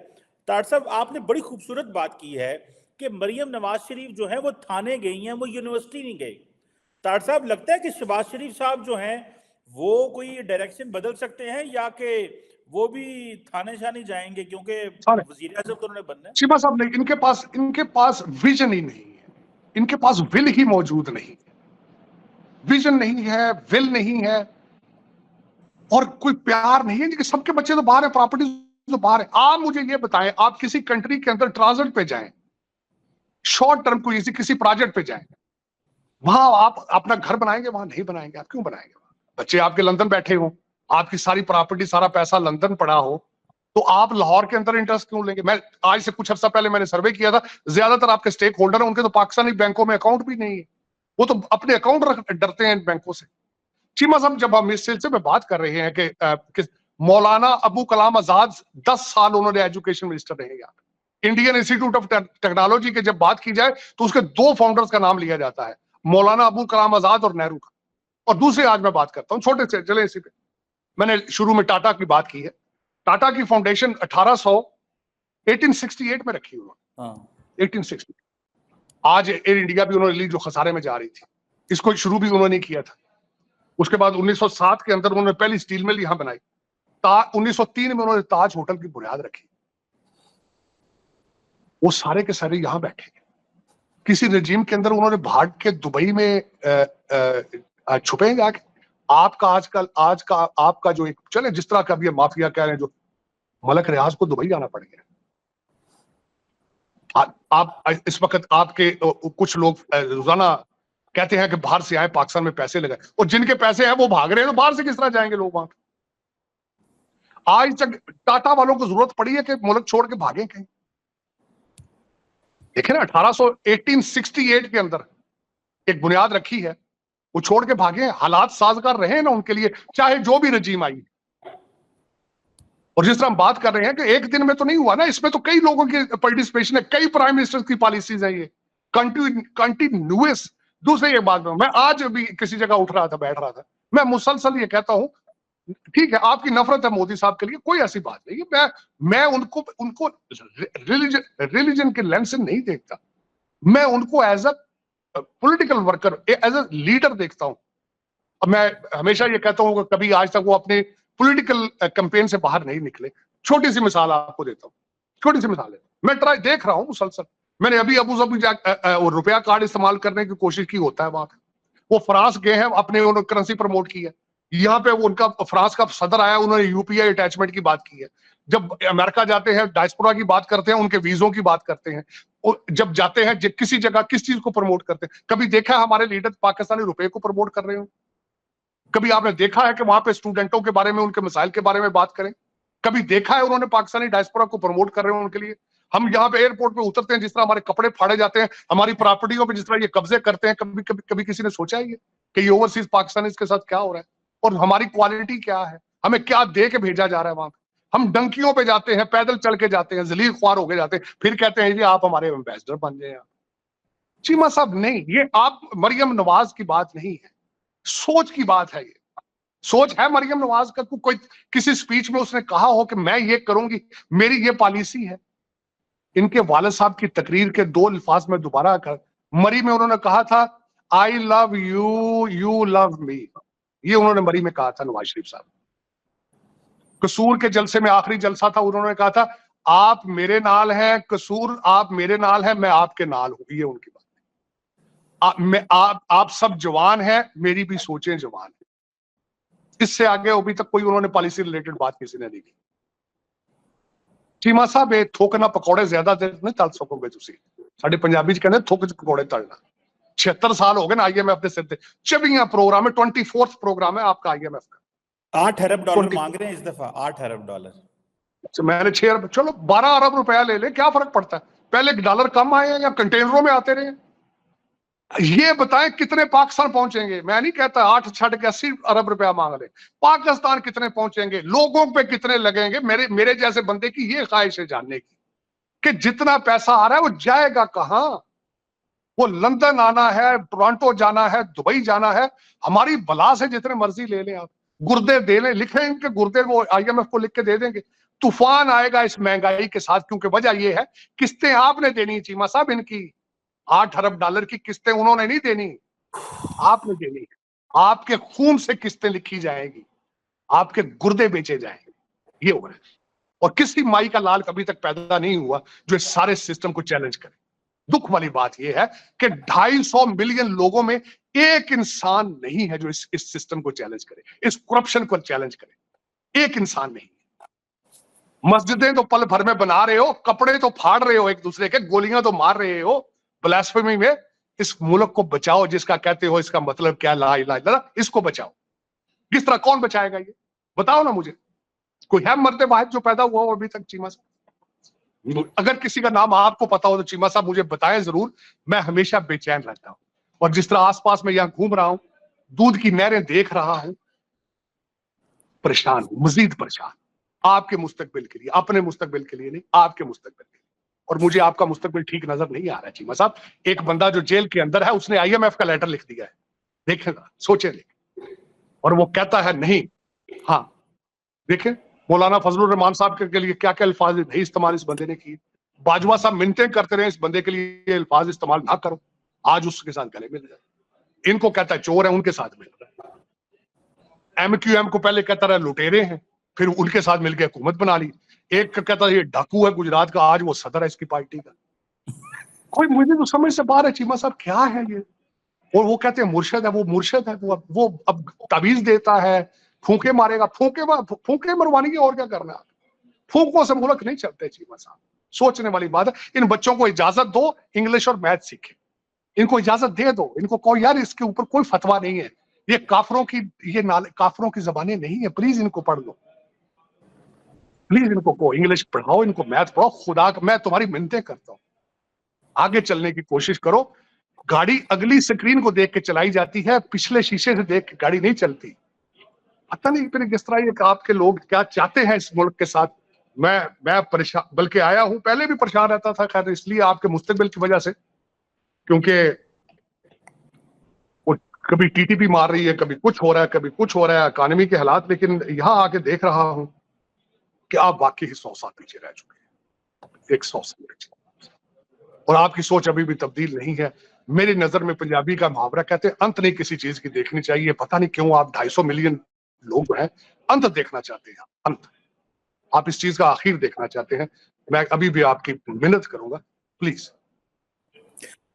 तारड़ साहब आपने बड़ी खूबसूरत बात की है कि मरियम नवाज शरीफ जो है वो थाने गई हैं, वो यूनिवर्सिटी नहीं गई। तारड़ साहब लगता है कि शहबाज शरीफ साहब जो हैं वो कोई डायरेक्शन बदल सकते हैं, या कि वो भी थाने शाने जाएंगे क्योंकि वजीर आजम तो उन्होंने बनना है। चीमा साहब नहीं, इनके पास विजन ही नहीं है, इनके पास विल ही मौजूद नहीं, विजन नहीं है, विल नहीं है और कोई प्यार नहीं है। सबके बच्चे तो बाहर है, प्रॉपर्टी तो बाहर है। आप मुझे ये बताएं, आप किसी कंट्री के अंदर ट्रांजिट पे जाएं, शॉर्ट टर्म को किसी प्रोजेक्ट पे जाएं, वहां आप अपना घर बनाएंगे? वहां नहीं बनाएंगे। आप क्यों बनाएंगे? बच्चे आपके लंदन बैठे हो, आपकी सारी प्रॉपर्टी, सारा पैसा लंदन पड़ा हो, तो आप लाहौर के अंदर इंटरेस्ट क्यों लेंगे? मैं आज से कुछ अर्सा पहले मैंने सर्वे किया था, ज्यादातर आपके स्टेक होल्डर हैं, उनके तो पाकिस्तानी बैंकों में अकाउंट भी नहीं है, वो तो अपने अकाउंट डरते हैं बैंकों से। चीमा साहब, जब हम इस सिलसिले में बात कर रहे हैं कि मौलाना अबू कलाम आजाद 10 साल उन्होंने एजुकेशन मिनिस्टर रहे यहाँ पे, इंडियन इंस्टीट्यूट ऑफ टेक्नोलॉजी की जब बात की जाए तो उसके 2 फाउंडर्स का नाम लिया जाता है, मौलाना अबू कलाम आजाद और नेहरू का। और दूसरे आज मैं बात करता हूँ छोटे से, चले इसी पे, मैंने शुरू में टाटा की बात की है। टाटा की फाउंडेशन 1868 में रखी उन्होंने, 1860। आज एयर इंडिया भी उन्होंने ली जो खसारे में जा रही थी, इसको शुरू भी उन्होंने किया था। उसके बाद 1907 के अंदर उन्होंने पहली स्टील मिल यहां बनाई। 1903 में उन्होंने ताज होटल की बुनियाद रखी। वो सारे के सारे यहां बैठे। किसी रजीम के अंदर उन्होंने भाग के दुबई में छुपे जाके। आपका जो एक चले, जिस तरह का भी माफिया कह रहे हैं, जो मलक रियाज को दुबई जाना पड़ गया। आप इस वक्त आपके कुछ लोग रोजाना कहते हैं कि बाहर से आए, पाकिस्तान में पैसे लगाए, और जिनके पैसे हैं वो भाग रहे हैं, तो बाहर से किस तरह जाएंगे लोग वहां? आज तक टाटा वालों को जरूरत पड़ी है कि मुल्क छोड़ के भागे कहीं? देखे ना, 1868 के अंदर एक बुनियाद रखी है, वो छोड़ के भागे। हालात साजगार रहे हैं ना उनके लिए, चाहे जो भी रजीम आई। और जिस तरह हम बात कर रहे हैं कि एक दिन में तो नहीं हुआ ना, इसमें तो कई लोगों की पार्टिसिपेशन है, कई प्राइम मिनिस्टर की पॉलिसीज है, ये कंटिन्यूअस। दूसरी एक बात, मैं आज भी किसी जगह उठ रहा था, बैठ रहा था, मैं मुसलसल ये कहता हूं, ठीक है आपकी नफरत है मोदी साहब के लिए, कोई ऐसी बात नहीं है, मैं उनको रिलीजन के लेंस से नहीं देखता, मैं उनको as a political worker, as a leader देखता हूं। अब मैं हमेशा ये कहता हूं कि कभी आज तक वो अपने पॉलिटिकल कैंपेन से बाहर नहीं निकले। छोटी सी मिसाल आपको देता हूं, छोटी सी मिसाल है, मैं देख रहा हूं मुसलसल। मैंने अभी अबू धाबी रुपया कार्ड इस्तेमाल करने की कोशिश की, होता है वहां पे। वो फ्रांस गए हैं, अपने उन्होंने करेंसी प्रमोट की है। यहाँ पे वो उनका फ्रांस का सदर आया, उन्होंने यूपीआई अटैचमेंट की बात की है। जब अमेरिका जाते हैं, डायस्पोरा की बात करते हैं, उनके वीजों की बात करते हैं। जब जाते हैं किसी जगह, किस चीज को प्रमोट करते हैं? कभी देखा है हमारे लीडर पाकिस्तानी रुपए को प्रमोट कर रहे हो? कभी आपने देखा है कि वहां पे स्टूडेंटों के बारे में, उनके मिसाइल के बारे में बात करें? कभी देखा है उन्होंने पाकिस्तानी डायस्पोरा को प्रमोट कर रहे हो उनके लिए? हम यहाँ पे एयरपोर्ट पे उतरते हैं, जिस तरह हमारे कपड़े फाड़े जाते हैं, हमारी प्रॉपर्टियों पे जिस तरह ये कब्जे करते हैं, कभी किसी ने सोचा है ये कि ये ओवरसीज पाकिस्तानी के साथ क्या हो रहा है और हमारी क्वालिटी क्या है, हमें क्या दे के भेजा जा रहा है वहां पे? हम डंकियों पे जाते हैं, पैदल चल के जाते हैं, जलील ख्वार होके जाते हैं, फिर कहते हैं जी आप हमारे एम्बेसडर बन जाए। चीमा साहब नहीं, ये आप मरियम नवाज की बात नहीं है, सोच की बात है। ये सोच है मरियम नवाज का, कोई किसी स्पीच में उसने कहा हो कि मैं ये करूंगी, मेरी ये पॉलिसी है? इनके वालिद साहब की तकरीर के 2 अल्फाज में दोबारा कर, मरी में उन्होंने कहा था I love you, you love me, ये उन्होंने मरी में कहा था नवाज शरीफ साहब। कसूर के जलसे में, आखिरी जलसा था, उन्होंने कहा था आप मेरे नाल हैं, कसूर आप मेरे नाल हैं, मैं आपके नाल हूं, ये उनकी बात। आप सब जवान हैं, मेरी भी सोचें जवान है। इससे आगे अभी तक कोई उन्होंने पॉलिसी रिलेटेड बात किसी ने नहीं की। चीमा साहब ये थोकना पकौड़े ज्यादा देर नहीं तल सकोगे तुसी, साडे पंजाबी च कहंदे थोक च पकौड़े तलना। 76 साल हो गए ना IMF के सिर पे, 24 प्रोग्राम है, 24th प्रोग्राम है आपका IMF का। 8 अरब डॉलर मांग रहे हैं इस दफा, 8 अरब डॉलर। मैंने 6 अरब, चलो 12 अरब रुपया ले ले, क्या फर्क पड़ता है? पहले डॉलर कम आए या कंटेनरों में आते रहे? ये बताएं कितने पाकिस्तान पहुंचेंगे? मैं नहीं कहता 8 छड़ के 80 अरब रुपया मांग ले, पाकिस्तान कितने पहुंचेंगे, लोगों पे कितने लगेंगे? मेरे जैसे बंदे की ये ख्वाहिश है जानने की कि जितना पैसा आ रहा है वो जाएगा कहां? वो लंदन आना है, टोरंटो जाना है, दुबई जाना है, हमारी बला से जितने मर्जी ले लें आप, गुर्दे दे लें, लिखें इनके गुर्दे, वो IMF को लिख के दे देंगे। तूफान आएगा इस महंगाई के साथ, क्योंकि वजह ये है किस्तें आपने देनी चीमा साहब, इनकी 8 अरब डॉलर की किस्तें उन्होंने नहीं देनी, आपने देनी है। आपके खून से किस्तें लिखी जाएगी, आपके गुर्दे बेचे जाएंगे। ये हो रहा है। और किसी माई का लाल कभी तक पैदा नहीं हुआ जो इस सारे सिस्टम को चैलेंज करे। दुख वाली बात यह है कि 250 मिलियन लोगों में एक इंसान नहीं है जो इस सिस्टम को चैलेंज करे, इस करप्शन को चैलेंज करे। एक इंसान नहीं। मस्जिदें तो पल भर में बना रहे हो, कपड़े तो फाड़ रहे हो एक दूसरे के, गोलियां तो मार रहे हो ब्लास्फेमी में। इस मुल्क को बचाओ जिसका कहते हो इसका मतलब क्या, ला इलाहा इल्लल्लाह, इसको बचाओ। किस तरह, कौन बचाएगा ये बताओ ना मुझे। कोई है मर्द वाहिद जो पैदा हुआ हो अभी तक चीमा साहब? अगर किसी का नाम आपको पता हो तो चीमा साहब मुझे बताएं जरूर। मैं हमेशा बेचैन रहता हूं, और जिस तरह आसपास में यहां घूम रहा हूं, दूध की नहरें देख रहा हूं, परेशान हूं, मजीद परेशान। आपके मुस्तकबिल के लिए, अपने मुस्तकबिल के लिए नहीं, आपके मुस्तकबिल के लिए। और मुझे आपका मुस्तकबिल ठीक नजर नहीं आ रहा चीमा साहब। एक बंदा जो जेल के अंदर है उसने IMF का लेटर लिख दिया है, देखेगा, सोचेंगे। और वो कहता है नहीं, हाँ देखें मौलाना फजलुर रहमान साहब के लिए क्या क्या अल्फाज नहीं इस्तेमाल इस बंदे ने किए। बाजवा साहब मिन्नतें करते रहे इस बंदे के लिए अल्फाज इस्तेमाल ना करो, आज उसके साथ गले मिल जाए। इनको कहता है चोर है, उनके साथ मिल रहा है। MQM को पहले कहता रहा लुटेरे हैं, फिर उनके साथ मिलकर हुकूमत बना ली। एक का कहता ये डाकू है गुजरात का, आज वो सदर है इसकी पार्टी का। कोई मुझे तो समझ से बाहर है चीमा साहब, क्या है ये। और वो कहते हैं मुर्शद है, वो मुर्शद है, वो अब ताबीज देता है, फूंके मारेगा, फूंके मरवानी है, और क्या करना है। फूंकों से मुल्क नहीं चलते चीमा साहब, सोचने वाली बात है। इन बच्चों को इजाजत दो इंग्लिश और मैथ सीखे, इनको इजाजत दे दो। इनको कहो यार इसके ऊपर कोई फतवा नहीं है, ये काफरों की, ये काफरों की जबानें नहीं है, प्लीज इनको पढ़ लो। प्लीज इनको को इंग्लिश पढ़ाओ, इनको मैथ पढ़ाओ। खुदा मैं तुम्हारी मिन्नतें करता हूं, आगे चलने की कोशिश करो। गाड़ी अगली स्क्रीन को देख के चलाई जाती है, पिछले शीशे से देख के गाड़ी नहीं चलती। पता नहीं फिर किस तरह ये आपके लोग क्या चाहते हैं इस मुल्क के साथ। मैं परेशान, बल्कि आया हूं, पहले भी परेशान रहता था, खैर इसलिए आपके मुस्तकबिल की वजह से, क्योंकि वो कभी TTP मार रही है, कभी कुछ हो रहा है, कभी कुछ हो रहा है, इकानमी के हालात। लेकिन यहां आके देख रहा हूं कि आप वाकई 100 साल पीछे रह चुके हैं, 100 साल पीछे, और आपकी सोच अभी भी तब्दील नहीं है। मेरी नजर में पंजाबी का मुहावरा कहते हैं अंत नहीं किसी चीज की देखनी चाहिए। पता नहीं क्यों आप 250 मिलियन लोग जो हैं अंत देखना चाहते हैं, अंत। आप इस चीज का आखिर देखना चाहते हैं। मैं अभी भी आपकी मिन्नत करूंगा, प्लीज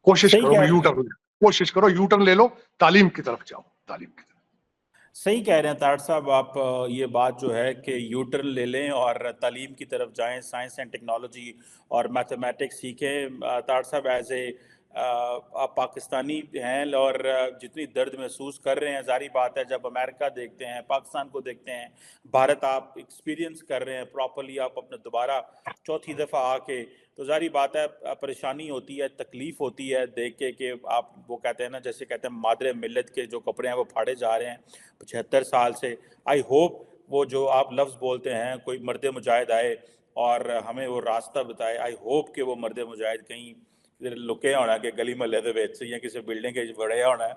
कोशिश करो, कोशिश करो, यूटर्न ले लो, तालीम की तरफ जाओ, तालीम की तरफ। सही कह रहे हैं ताड़ साहब आप। ये बात जो है कि यूटर्न ले लें और तालीम की तरफ जाएं, साइंस एंड टेक्नोलॉजी और मैथमेटिक्स सीखें। ताड़ साहब एज ए आप पाकिस्तानी हैं और जितनी दर्द महसूस कर रहे हैं, जारी बात है जब अमेरिका देखते हैं, पाकिस्तान को देखते हैं, भारत आप एक्सपीरियंस कर रहे हैं प्रॉपरली, आप अपने दोबारा चौथी दफ़ा आके, तो जारी बात है परेशानी होती है, तकलीफ़ होती है देख के कि आप, वो कहते हैं ना, जैसे कहते हैं मादरे मिल्लत के जो कपड़े हैं वो फाड़े जा रहे हैं 75 साल से। आई होप वो जो आप लफ्ज़ बोलते हैं, कोई मर्द मुजाहिद आए और हमें वो रास्ता बताए। आई होप कि वो मर्द मुजाहिद कहीं लुके होना कि गली महल्ले दे विच या किसी बिल्डिंग के बड़े होना है,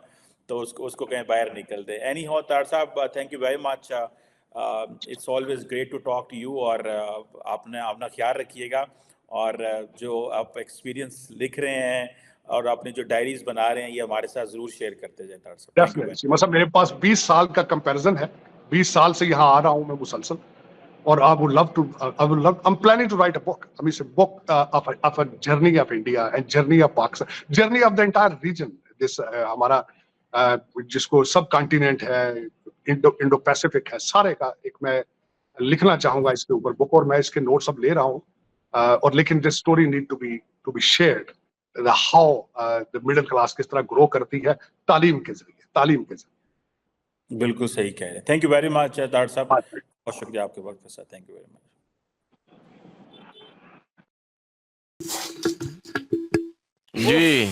तो उसको कहीं बाहर निकल दे। एनी हो तार साहब, thank you very much. It's always great to talk to you, और आपने अपना ख्याल रखिएगा। और जो आप एक्सपीरियंस लिख रहे हैं और अपनी जो डायरीज बना रहे हैं, ये हमारे साथ जरूर शेयर करते जाए तार साहब। मतलब मेरे पास 20 साल का कंपैरिजन है, 20 साल से यहाँ आ रहा हूँ मैं मुसलसल। और I would love to, I'm planning to write a book. I mean, it's a book of a journey of India and journey of Pakistan, journey of the entire region. This हमारा जिसको सब कॉन्टिनेंट है, Indo Pacific है, सारे का एक मैं लिखना चाहूंगा इसके ऊपर बुक, और मैं इसके नोट्स सब ले रहा हूँ। और लेकिन this story need to be shared, how the middle class किस तरह ग्रो करती है तालीम के जरिए, तालीम के जरिए। बिल्कुल सही कह रहे हैं। थैंक यू वेरी मच ताड़ साहब, बहुत शुक्रिया आपके वक्त के साथ। थैंक यू वेरी मच जी।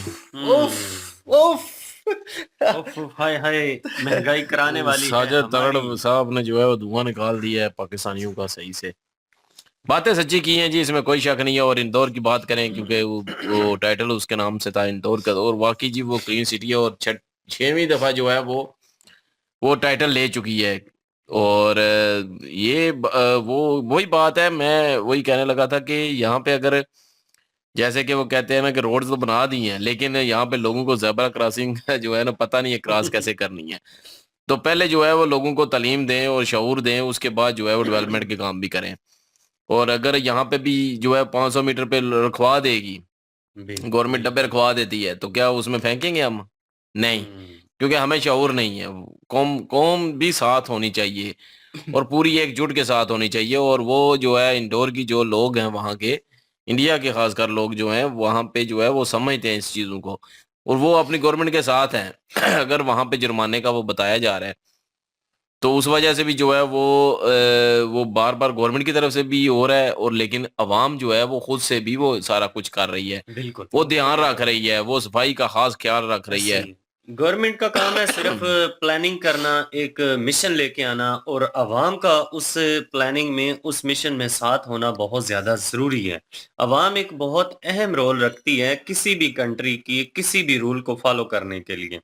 हाय हाय, महंगाई कराने वाली साजिद तगड़ साहब ने जो है वो धुआं निकाल दिया है पाकिस्तानियों का। सही से बातें सच्ची की हैं जी, इसमें कोई शक नहीं है। और इंदौर की बात करें, क्योंकि वो टाइटल उसके नाम से था, इंदौर का, और वाकई जी वो क्लीन सिटी है, और 6वीं दफा जो है वो टाइटल ले चुकी है। और ये वो वही बात है, मैं वही कहने लगा था कि यहाँ पे अगर जैसे कि वो कहते हैं ना कि रोड्स तो बना दी हैं, लेकिन यहाँ पे लोगों को ज़ेब्रा क्रॉसिंग जो है ना पता नहीं है क्रॉस कैसे करनी है। तो पहले जो है वो लोगों को तालीम दें और शऊर दें, उसके बाद जो है वो डेवलपमेंट के काम भी करें। और अगर यहाँ पे भी जो है 500 मीटर पे रखवा देगी बिल्कुल गवर्नमेंट, डब्बे रखवा देती है, तो क्या उसमें फेंकेंगे हम? नहीं, हम्म, क्योंकि हमें शऊर नहीं है। कौम कौम भी साथ होनी चाहिए और पूरी एकजुट के साथ होनी चाहिए। और वो जो है इंदौर की जो लोग हैं वहाँ के, इंडिया के खासकर लोग जो हैं वहाँ पे जो है वो समझते हैं इस चीज़ों को, और वो अपनी गवर्नमेंट के साथ हैं। अगर वहाँ पे जुर्माने का वो बताया जा रहा है, तो उस वजह से भी जो है वो बार बार गवर्नमेंट की तरफ से भी हो रहा है, और लेकिन अवाम जो है वो खुद से भी वो सारा कुछ कर रही है। बिल्कुल वो ध्यान रख रही है, वो सफाई का खास ख्याल रख रही है। सही। गवर्नमेंट का काम है सिर्फ प्लानिंग करना, एक मिशन लेके आना, और अवाम का उस प्लानिंग में, उस मिशन में साथ होना बहुत ज़्यादा ज़रूरी है। अवाम एक बहुत अहम रोल रखती है किसी भी कंट्री की, किसी भी रूल को फॉलो करने के लिए।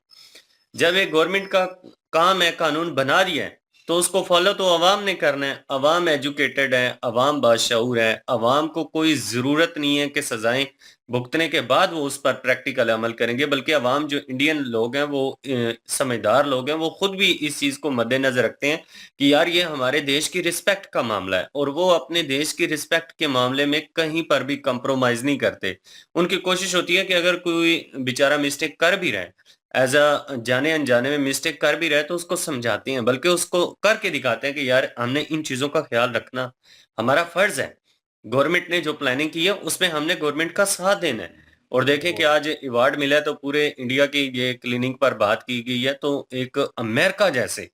जब एक गवर्नमेंट का काम है कानून बना दिया है, तो उसको फॉलो तो अवाम ने करना है। अवाम एजुकेटेड है, अवाम बाशऊर है, अवाम को कोई ज़रूरत नहीं है कि सज़ाएं भुगतने के बाद वो उस पर प्रैक्टिकल अमल करेंगे, बल्कि अवाम जो इंडियन लोग हैं वो समझदार लोग हैं, वो खुद भी इस चीज़ को मद्देनज़र रखते हैं कि यार ये हमारे देश की रिस्पेक्ट का मामला है, और वो अपने देश की रिस्पेक्ट के मामले में कहीं पर भी कंप्रोमाइज़ नहीं करते। उनकी कोशिश होती है कि अगर कोई बेचारा मिस्टेक कर भी रहा है, एज़ जाने अनजाने में मिस्टेक कर भी रहे तो उसको समझाते हैं, बल्कि उसको करके दिखाते हैं कि यार हमने इन चीज़ों का ख्याल रखना हमारा फ़र्ज़ है। गवर्नमेंट ने जो प्लानिंग की है उसमें हमने गवर्नमेंट का साथ देना है। और देखें कि आज अवार्ड मिला है तो पूरे इंडिया की ये क्लीनिंग पर बात की गई है, तो एक अमेरिका जैसे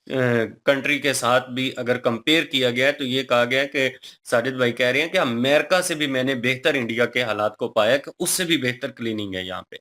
कंट्री के साथ भी अगर कंपेयर किया गया है, तो ये कहा गया है कि साजिद भाई कह रहे हैं कि अमेरिका से भी मैंने बेहतर इंडिया के हालात को पाया कि उससे भी बेहतर क्लीनिंग है यहाँ पे।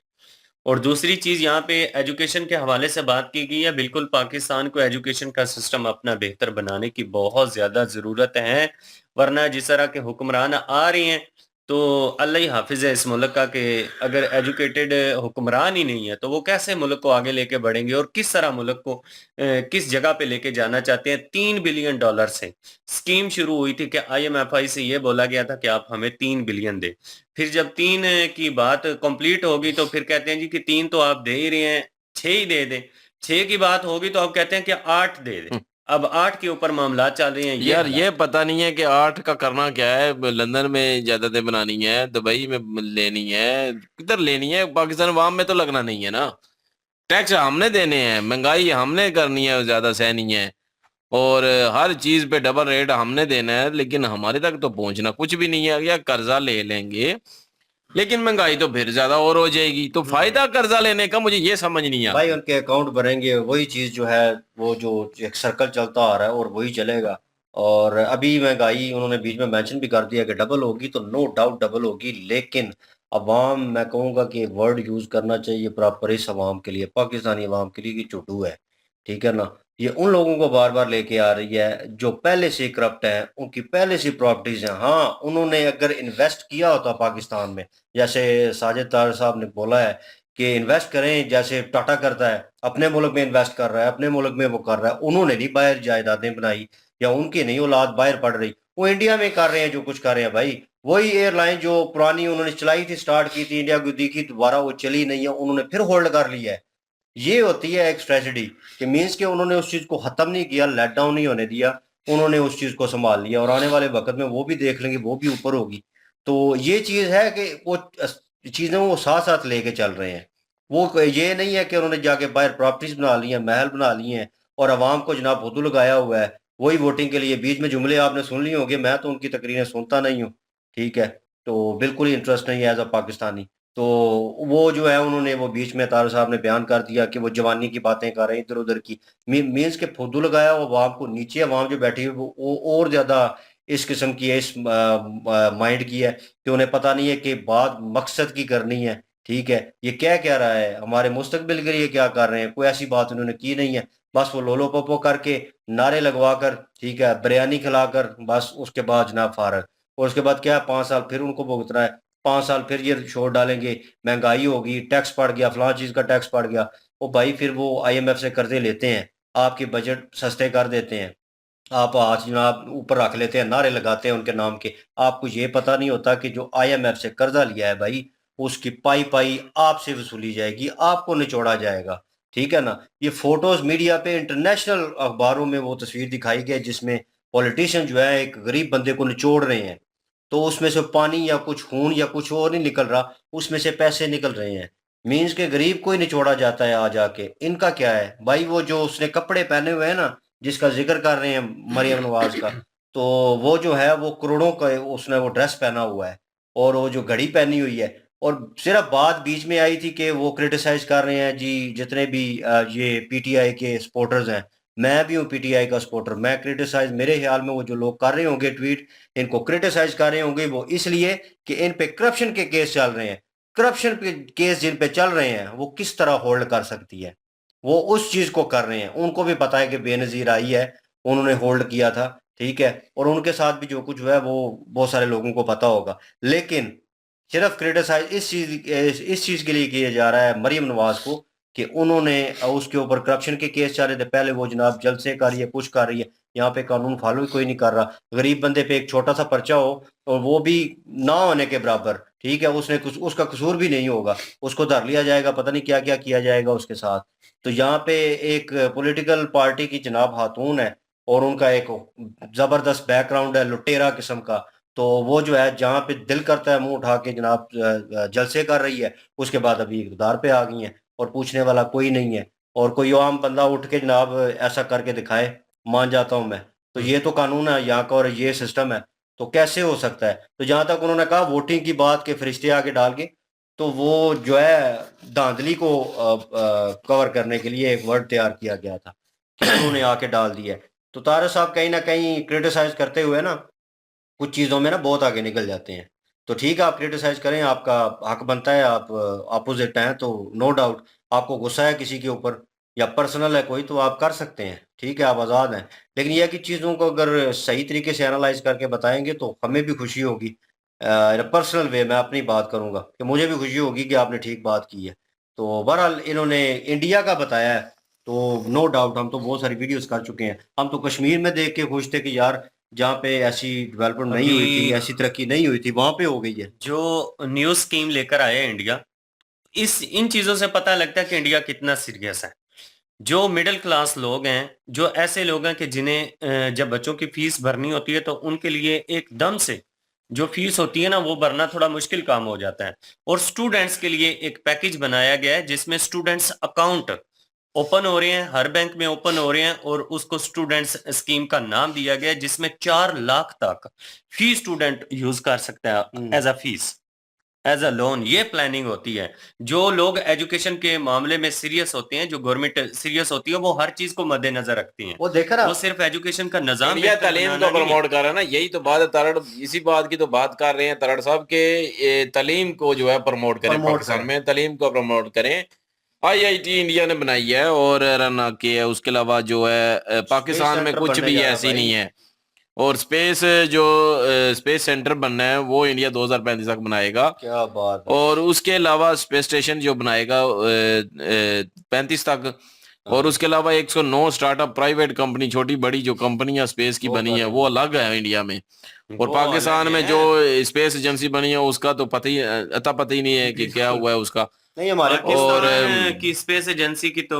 और दूसरी चीज़ यहाँ पे एजुकेशन के हवाले से बात की गई है। बिल्कुल पाकिस्तान को एजुकेशन का सिस्टम अपना बेहतर बनाने की बहुत ज़्यादा ज़रूरत है, वरना जिस तरह के हुक्मरान आ रहे हैं, तो अल्लाह ही हाफ़िज़ है इस मुल्क का, कि अगर एजुकेटेड हुक्मरान ही नहीं है, तो वो कैसे मुल्क को आगे लेके बढ़ेंगे और किस तरह मुल्क को किस जगह पे लेके जाना चाहते हैं। $3 बिलियन से स्कीम शुरू हुई थी कि आईएमएफआई से ये बोला गया था कि आप हमें 3 बिलियन दें। फिर जब 3 की बात कंप्लीट होगी तो फिर कहते हैं जी कि 3 तो आप दे ही रहे हैं, 6 ही दे दें। 6 की बात होगी तो आप कहते हैं कि 8 दे दें। अब 8 के ऊपर मामलात चल रहे हैं, ये यार हालात ये है। पता नहीं है कि 8 का करना क्या है। लंदन में जायदादें बनानी है, दुबई में लेनी है, किधर लेनी है? पाकिस्तान अवाम में तो लगना नहीं है ना। टैक्स हमने देने हैं, महंगाई हमने करनी है, ज्यादा सहनी है, और हर चीज पे डबल रेट हमने देना है, लेकिन हमारे तक तो पहुंचना कुछ भी नहीं है। या कर्जा ले लेंगे, लेकिन महंगाई तो फिर ज्यादा और हो जाएगी। तो हम्म। फायदा कर्जा लेने का मुझे ये समझ नहीं भाई आती। उनके अकाउंट भरेंगे, वही चीज़ जो है वो जो एक सर्कल चलता आ रहा है और वही चलेगा। और अभी महंगाई उन्होंने बीच में मेंशन भी कर दिया कि डबल होगी, तो नो डाउट डबल होगी, लेकिन अवाम, मैं कहूँगा कि एक वर्ड यूज़ करना चाहिए प्रॉपर इस अवाम के लिए, पाकिस्तानी अवाम के लिए, कि चुटू है। ठीक है ना? ये उन लोगों को बार बार लेके आ रही है जो पहले से करप्ट हैं, उनकी पहले से प्रॉपर्टीज हैं। हाँ, उन्होंने अगर इन्वेस्ट किया होता पाकिस्तान में, जैसे साजिद तार साहब ने बोला है कि इन्वेस्ट करें, जैसे टाटा करता है, अपने मुल्क में इन्वेस्ट कर रहा है, अपने मुल्क में वो कर रहा है। उन्होंने नहीं बाहर जायदादें बनाई, या उनकी नहीं औलाद बाहर पड़ रही, वो इंडिया में कर रहे हैं जो कुछ कर रहे हैं भाई। वही एयरलाइन जो पुरानी उन्होंने चलाई थी, स्टार्ट की थी, इंडिया को दी थी, दोबारा वो चली नहीं है, उन्होंने फिर होल्ड कर लिया है। ये होती है एक स्ट्रेटजी, कि मीन्स के उन्होंने उस चीज़ को ख़त्म नहीं किया, लेट डाउन नहीं होने दिया, उन्होंने उस चीज़ को संभाल लिया, और आने वाले वक्त में वो भी देख लेंगे, वो भी ऊपर होगी। तो ये चीज़ है कि वो चीज़ें वो साथ साथ लेके चल रहे हैं। ये नहीं है कि उन्होंने जाके बाहर प्रॉपर्टीज बना ली हैं, महल बना लिए हैं, और आवाम को जनाब फुदू लगाया हुआ है वही वोटिंग के लिए। बीच में जुमले आपने सुन लिए होंगे, मैं तो उनकी तकरीरें सुनता नहीं हूँ। ठीक है, तो बिल्कुल ही इंटरेस्ट नहीं है एज अ पाकिस्तानी। तो वो जो है उन्होंने वो बीच में तार साहब ने बयान कर दिया कि वो जवानी की बातें कर रहे हैं इधर उधर की, मीन्स के फुदू लगाया वो अवाम को, नीचे अवाम जो बैठी है वो और ज्यादा इस किस्म की है, इस माइंड की है, कि उन्हें पता नहीं है कि बात मकसद की करनी है। ठीक है, ये क्या रहा है, हमारे मुस्तकबिल के लिए क्या कर रहे हैं, कोई ऐसी बात उन्होंने की नहीं है। बस वो लोलो पोपो करके, नारे लगवा कर, ठीक है, बिरयानी खिलाकर, बस उसके बाद जनाब फारग। और उसके बाद क्या है, 5 साल फिर उनको भुगतना है, 5 साल फिर ये शोर डालेंगे, महंगाई होगी, टैक्स बढ़ गया, फलां चीज का टैक्स बढ़ गया। वो भाई फिर वो आईएमएफ से कर्जे लेते हैं, आपके बजट सस्ते कर देते हैं, आप आज जनाब ऊपर रख लेते हैं, नारे लगाते हैं उनके नाम के। आपको ये पता नहीं होता कि जो आईएमएफ से कर्जा लिया है भाई, उसकी पाई पाई आपसे वसूली जाएगी, आपको निचोड़ा जाएगा। ठीक है ना। ये फोटोज मीडिया पे इंटरनेशनल अखबारों में वो तस्वीर दिखाई गई जिसमें पॉलिटिशियन जो है एक गरीब बंदे को निचोड़ रहे हैं, तो उसमें से पानी या कुछ खून या कुछ और नहीं निकल रहा, उसमें से पैसे निकल रहे हैं। मीन्स के गरीब को ही निचोड़ा जाता है आ जाके। इनका क्या है भाई, वो जो उसने कपड़े पहने हुए हैं ना, जिसका जिक्र कर रहे हैं मरियम नवाज का, तो वो जो है वो करोड़ों का उसने वो ड्रेस पहना हुआ है और वो जो घड़ी पहनी हुई है। और सिर्फ बात बीच में आई थी कि वो क्रिटिसाइज कर रहे हैं जी जितने भी ये पीटीआई के सपोर्टर्स हैं। मैं भी हूँ पीटीआई का सपोर्टर। मैं क्रिटिसाइज, मेरे ख्याल में वो जो लोग कर रहे होंगे ट्वीट, इनको क्रिटिसाइज कर रहे होंगे वो इसलिए कि इन पे करप्शन के केस चल रहे हैं। करप्शन के केस जिन पे चल रहे हैं वो किस तरह होल्ड कर सकती है, वो उस चीज को कर रहे हैं। उनको भी पता है कि बेनजीर आई है, उन्होंने होल्ड किया था, ठीक है, और उनके साथ भी जो कुछ हुआ है वो बहुत सारे लोगों को पता होगा। लेकिन सिर्फ क्रिटिसाइज इस चीज के लिए किया जा रहा है मरियम नवाज को कि उन्होंने उसके ऊपर करप्शन के केस चल रहे थे पहले, वो जनाब जलसे कर रही है, कुछ कर रही है, यहाँ पे कानून फॉलो कोई नहीं कर रहा। गरीब बंदे पे एक छोटा सा पर्चा हो और वो भी ना होने के बराबर, ठीक है, उसने कुछ उसका कसूर भी नहीं होगा, उसको धर लिया जाएगा, पता नहीं क्या क्या किया जाएगा उसके साथ। तो यहाँ पे एक पॉलिटिकल पार्टी की जनाब खातून है और उनका एक जबरदस्त बैकग्राउंड है लुटेरा किस्म का, तो वो जो है जहाँ पे दिल करता है मुंह उठा के जनाब जलसे कर रही है। उसके बाद अभी इक़्तिदार पे आ गई हैं और पूछने वाला कोई नहीं है। और कोई आम बंदा उठ के जनाब ऐसा करके दिखाए, मान जाता हूं मैं। तो ये तो कानून है यहाँ का और ये सिस्टम है, तो कैसे हो सकता है। तो जहां तक उन्होंने कहा वोटिंग की बात के फरिश्ते आगे डाल के, तो वो जो है धांधली को कवर करने के लिए एक वर्ड तैयार किया गया था कि उन्होंने आके डाल दिया है। तो तारक साहब कहीं ना कहीं क्रिटिसाइज करते हुए ना कुछ चीज़ों में ना बहुत आगे निकल जाते हैं। तो ठीक है, आप क्रिटिसाइज करें, आपका हक बनता है, आप अपोजिट हैं तो नो डाउट। आपको गुस्सा है किसी के ऊपर या पर्सनल है कोई, तो आप कर सकते हैं, ठीक है, आप आज़ाद हैं। लेकिन यह कि चीज़ों को अगर सही तरीके से एनालाइज करके बताएंगे तो हमें भी खुशी होगी। पर्सनल वे मैं अपनी बात करूंगा कि मुझे भी खुशी होगी कि आपने ठीक बात की है। तो बहरहाल इन्होंने इंडिया का बताया है, तो नो डाउट हम तो बहुत सारी वीडियोस कर चुके हैं। हम तो कश्मीर में देख के खुश थे कि यार जहाँ पे ऐसी डेवलपमेंट नहीं हुई थी, अभी ऐसी तरक्की नहीं हुई थी, वहां पे हो गई है। जो न्यू स्कीम लेकर आया है इंडिया, इस इन चीजों से पता लगता है कि इंडिया कितना सीरियस है। जो मिडिल क्लास लोग हैं, जो ऐसे लोग हैं कि जिन्हें जब बच्चों की फीस भरनी होती है तो उनके लिए एकदम से जो फीस होती है ना वो भरना थोड़ा मुश्किल काम हो जाता है। और स्टूडेंट्स के लिए एक पैकेज बनाया गया है जिसमें स्टूडेंट्स अकाउंट ओपन हो रहे हैं, हर बैंक में ओपन हो रहे हैं, और उसको स्टूडेंट्स स्कीम का नाम दिया गया है जिसमें 4 लाख तक फी स्टूडेंट यूज कर सकता है as a fees, as a loan. ये प्लानिंग होती है। जो लोग एजुकेशन के मामले में सीरियस होते हैं, जो गवर्नमेंट सीरियस होती है, वो हर चीज को मद्देनजर रखती है। वो देखा ना, वो सिर्फ एजुकेशन का निजाम इंडिया बेहतर तालीम बनाना को नहीं है। प्रमोट कर रहा है ना, यही तो बात है तरड़, इसी बात की तो बात कर रहे हैं तरड़ साहब के। तालीम को जो है प्रमोट करें, प्रमोट पाकिस्तान करें। में तालीम को प्रमोट करें। आईआईटी इंडिया ने बनाई है और रन की है। उसके अलावा जो है स्पेस पाकिस्तान में सेंटर कुछ बनने भी जा रहा ऐसी भाई। नहीं है। और स्पेस जो स्पेस सेंटर बनना है वो इंडिया 2035 तक बनाएगा। क्या बात है। और उसके अलावा स्पेस स्टेशन जो बनाएगा 35 तक। और हाँ, उसके अलावा 109 स्टार्टअप प्राइवेट कंपनी, छोटी बड़ी जो कंपनियां स्पेस की वो बनी कर है रही वो है। अलग है इंडिया में। और वो अलग पाकिस्तान में जो है, स्पेस एजेंसी बनी है उसका तो पता ही नहीं है कि क्या बिल्कुल। हुआ है उसका। नहीं हमारे और पाकिस्तान की स्पेस एजेंसी की तो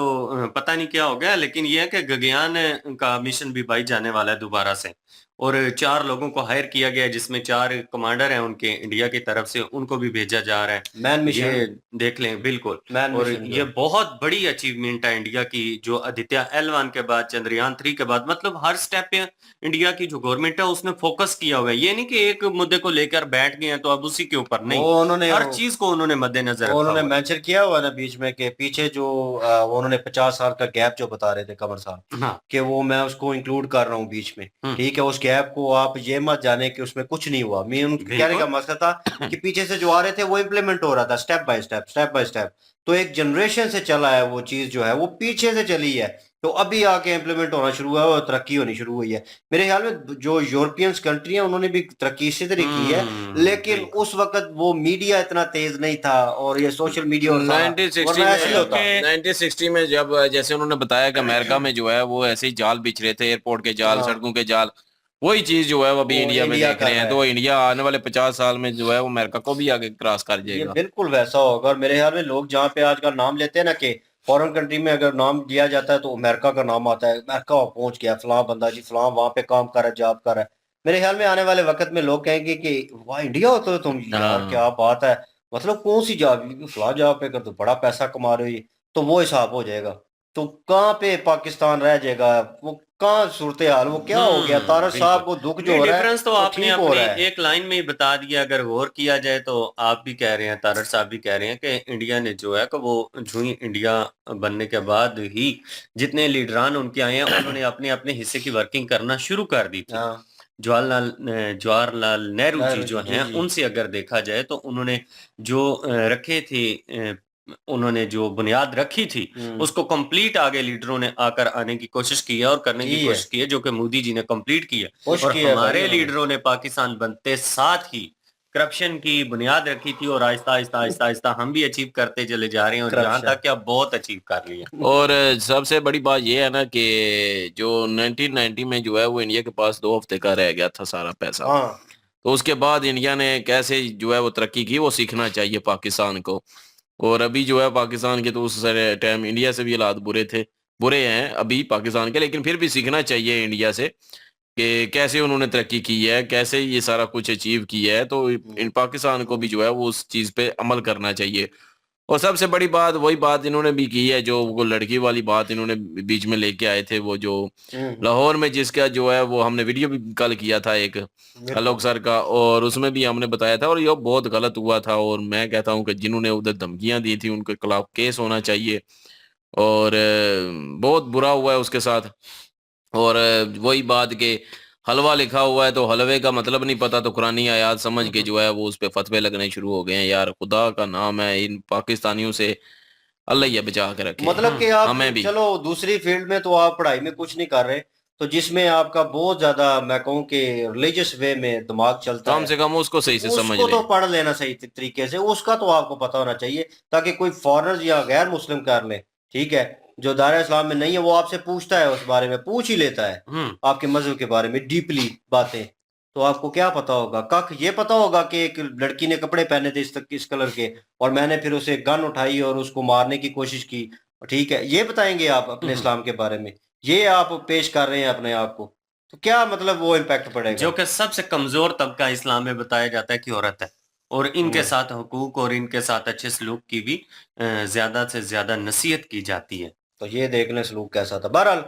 पता नहीं क्या हो गया, लेकिन यह है कि गगनयान का मिशन भी भाई जाने वाला है दोबारा से। और 4 लोगों को हायर किया गया है जिसमें 4 कमांडर हैं उनके इंडिया की तरफ से, उनको भी भेजा जा रहा है। मैन मिशन, ये देख लें, बिल्कुल। मैन और मिशन जो ये है। बहुत बड़ी अचीवमेंट है इंडिया की, जो आदित्य L1 के बाद, चंद्रयान 3 के बाद, मतलब हर स्टेप पे इंडिया की जो गवर्नमेंट है उसने फोकस किया हुआ है। ये नहीं कि एक मुद्दे को लेकर बैठ गए हैं तो अब उसी के ऊपर वो नहीं, उन्होंने हर चीज को उन्होंने मद्देनजर वो रखा उन्होंने हुआ है। मेंशन किया हुआ है ना बीच में कि पीछे जो वो उन्होंने 50 साल का गैप जो बता रहे थे कमर साहब, हाँ। कि वो मैं उसको इंक्लूड कर रहा हूँ बीच में। हम्म, ठीक है, उस गैप को आप ये मत जाने कि उसमें कुछ नहीं हुआ। मैं उनके कहने का बिल्कुल। मकसद था कि पीछे से जो आ रहे थे वो इम्प्लीमेंट हो रहा था step by step, step by step. तो एक जनरेशन से चला है वो चीज जो है वो पीछे से चली है, तो अभी आके इम्प्लीमेंट होना शुरू हुआ है और तरक्की होनी शुरू हुई है। मेरे ख्याल में जो यूरोपियंस कंट्री है उन्होंने भी तरक्की इसी तरह की है, लेकिन बिल्कुल। उस वक्त वो मीडिया इतना तेज नहीं था और ये सोशल मीडिया और सारा, 1960 वरना ऐसे ही में होता। 1960 में जब जैसे उन्होंने बताया कि अमेरिका में जो है वो ऐसे ही जाल बिछ रहे थे, एयरपोर्ट के जाल, हाँ, सड़कों के जाल, वही चीज जो है वो अभी वो इंडिया में इंडिया देख कर रहे रहा हैं। है। तो इंडिया आने वाले 50 साल में जो है वो अमेरिका को भी आगे क्रॉस कर ये जाएगा। बिल्कुल वैसा होगा। और मेरे ख्याल में लोग जहाँ पे आजकल नाम लेते हैं ना कि फॉरेन कंट्री में अगर नाम दिया जाता है तो अमेरिका का नाम आता है, अमेरिका पहुंच गया फलां बंदा जी, फलां वहां पे काम कर रहा है, जॉब कर रहा है। मेरे ख्याल में आने वाले वक्त में लोग कहेंगे कि वाह इंडिया हो तो तुम, यार हाँ क्या बात है, मतलब कौन सी जॉब, फलां जॉब पे कर तो बड़ा पैसा कमा रहे हो ये। तो वो हिसाब हो जाएगा। तो कहाँ पे पाकिस्तान रह जाएगा, वो कहाँ सूरत हाल, वो क्या हो गया, तारक बिल्कुल। साहब को दुख जो नहीं, हो रहा है डिफरेंस तो वो आपने ठीक हो अपनी रहा है। एक लाइन में ही बता दिया। अगर गौर किया जाए तो आप भी कह रहे हैं, तारड़ साहब भी कह रहे हैं कि इंडिया ने जो है कि वो जो ही इंडिया बनने के बाद ही जितने लीडरान उनके आए हैं उन्होंने अपने अपने हिस्से की वर्किंग करना शुरू कर दी थी। हाँ जवाहरलाल नेहरू जी नेहरू जो जी, जी हैं जी। उनसे अगर देखा जाए तो उन्होंने जो रखे थे, उन्होंने जो बुनियाद रखी थी उसको कंप्लीट आगे लीडरों ने आकर आने की कोशिश की है और करने की की है, कोशिश की है, जो कि मोदी जी ने कंप्लीट की है। खुश और किया है भाई हमारे उन्होंने। लीडरों ने पाकिस्तान बनते साथ ही करप्शन की बुनियाद रखी थी और आहिस्ता आहिस्ता आहिस्ता आहिस्ता हम भी अचीव करते चले जा रहे हैं और यहाँ करप्शन। तक कि अब बहुत अचीव कर लिया। और सबसे बड़ी बात ये है ना कि जो 1990 में जो है वो इंडिया के पास 2 हफ्ते का रह गया था सारा पैसा। हाँ तो उसके बाद इंडिया ने कैसे जो है वो तरक्की की, वो सीखना चाहिए पाकिस्तान को। और अभी जो है पाकिस्तान के तो उस टाइम इंडिया से भी हालात बुरे हैं अभी पाकिस्तान के, लेकिन फिर भी सीखना चाहिए इंडिया से कि कैसे उन्होंने तरक्की की है, कैसे ये सारा कुछ अचीव किया है। तो इन पाकिस्तान को भी जो है वो उस चीज़ पे अमल करना चाहिए। और सबसे बड़ी बात वही बात इन्होंने भी की है, जो वो लड़की वाली बात इन्होंने बीच में लेके आए थे, वो जो हम्म, लाहौर में जिसका जो है वो हमने वीडियो भी कल किया था एक बिल्कुल। आलोक सर का, और उसमें भी हमने बताया था और ये बहुत गलत हुआ था। और मैं कहता हूँ कि जिन्होंने उधर धमकियां दी थी उनके खिलाफ केस होना चाहिए। और बहुत बुरा हुआ है उसके साथ। और वही बात के हलवा लिखा हुआ है तो हलवे का मतलब नहीं पता, तो कुरानी आयात समझ के जो है वो उस पे फतवे लगने शुरू हो गए हैं। यार खुदा का नाम है, इन पाकिस्तानियों से अल्लाह ही बचा के रखे, मतलब कि आप हमें भी। चलो दूसरी फील्ड में तो आप पढ़ाई में कुछ नहीं कर रहे, तो जिसमें आपका बहुत ज्यादा मैं कहूँ कि रिलीजियस वे में दिमाग चलता कम है, से कम उसको सही से समझ उसको तो लें। पढ़ लेना सही तरीके से, उसका तो आपको पता होना चाहिए, ताकि कोई फॉरेनर या गैर मुस्लिम कर ले, ठीक है, जो दायरा इस्लाम में नहीं है, वो आपसे पूछता है, उस बारे में पूछ ही लेता है, हम्म आपके मजहब के बारे में डीपली बातें। तो आपको क्या पता होगा, कख ये पता होगा कि एक लड़की ने कपड़े पहने थे इस कलर के, और मैंने फिर उसे गन उठाई और उसको मारने की कोशिश की, ठीक है, ये बताएंगे आप अपने हम्म। इस्लाम के बारे में, ये आप पेश कर रहे हैं अपने आप को, तो क्या मतलब वो इम्पैक्ट जो पड़ेगा। कि सबसे कमजोर तबका इस्लाम में बताया जाता है कि औरत है, और इनके हम्म, साथ हुकूक और इनके साथ अच्छे सलूक की भी ज्यादा से ज्यादा नसीहत की जाती है। तो ये देख लें सलूक कैसा था। बहरहाल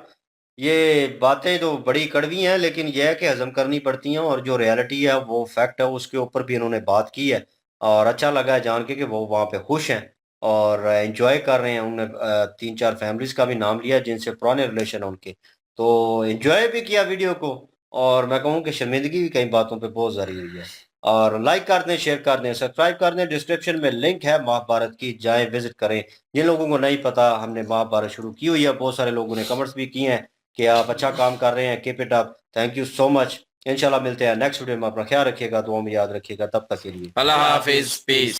ये बातें तो बड़ी कड़वी हैं, लेकिन यह है कि हजम करनी पड़ती हैं, और जो रियलिटी है वो फैक्ट है, उसके ऊपर भी इन्होंने बात की है। और अच्छा लगा है जान के कि वो वहाँ पे खुश हैं और एंजॉय कर रहे हैं। उन्होंने 3-4 फैमिलीज का भी नाम लिया जिनसे पुराने रिलेशन है उनके, तो एंजॉय भी किया वीडियो को। और मैं कहूँ कि शर्मिंदगी भी कई बातों पे बहुत ज़रूरी हुई है। और लाइक कर दें, शेयर कर दें, सब्सक्राइब कर दें। डिस्क्रिप्शन में लिंक है महाभारत की, जाएं विजिट करें। जिन लोगों को नहीं पता, हमने महाभारत शुरू की हुई है, बहुत सारे लोगों ने कमेंट्स भी किए हैं कि आप अच्छा काम कर रहे हैं, keep it up, thank you so much. इंशाल्लाह मिलते हैं नेक्स्ट वीडियो में, अपना ख्याल रखिएगा, दुआ में याद रखिएगा, तब तक के लिए अल्लाह अल्लाह हाफिज, हाफिज, पीस। पीस।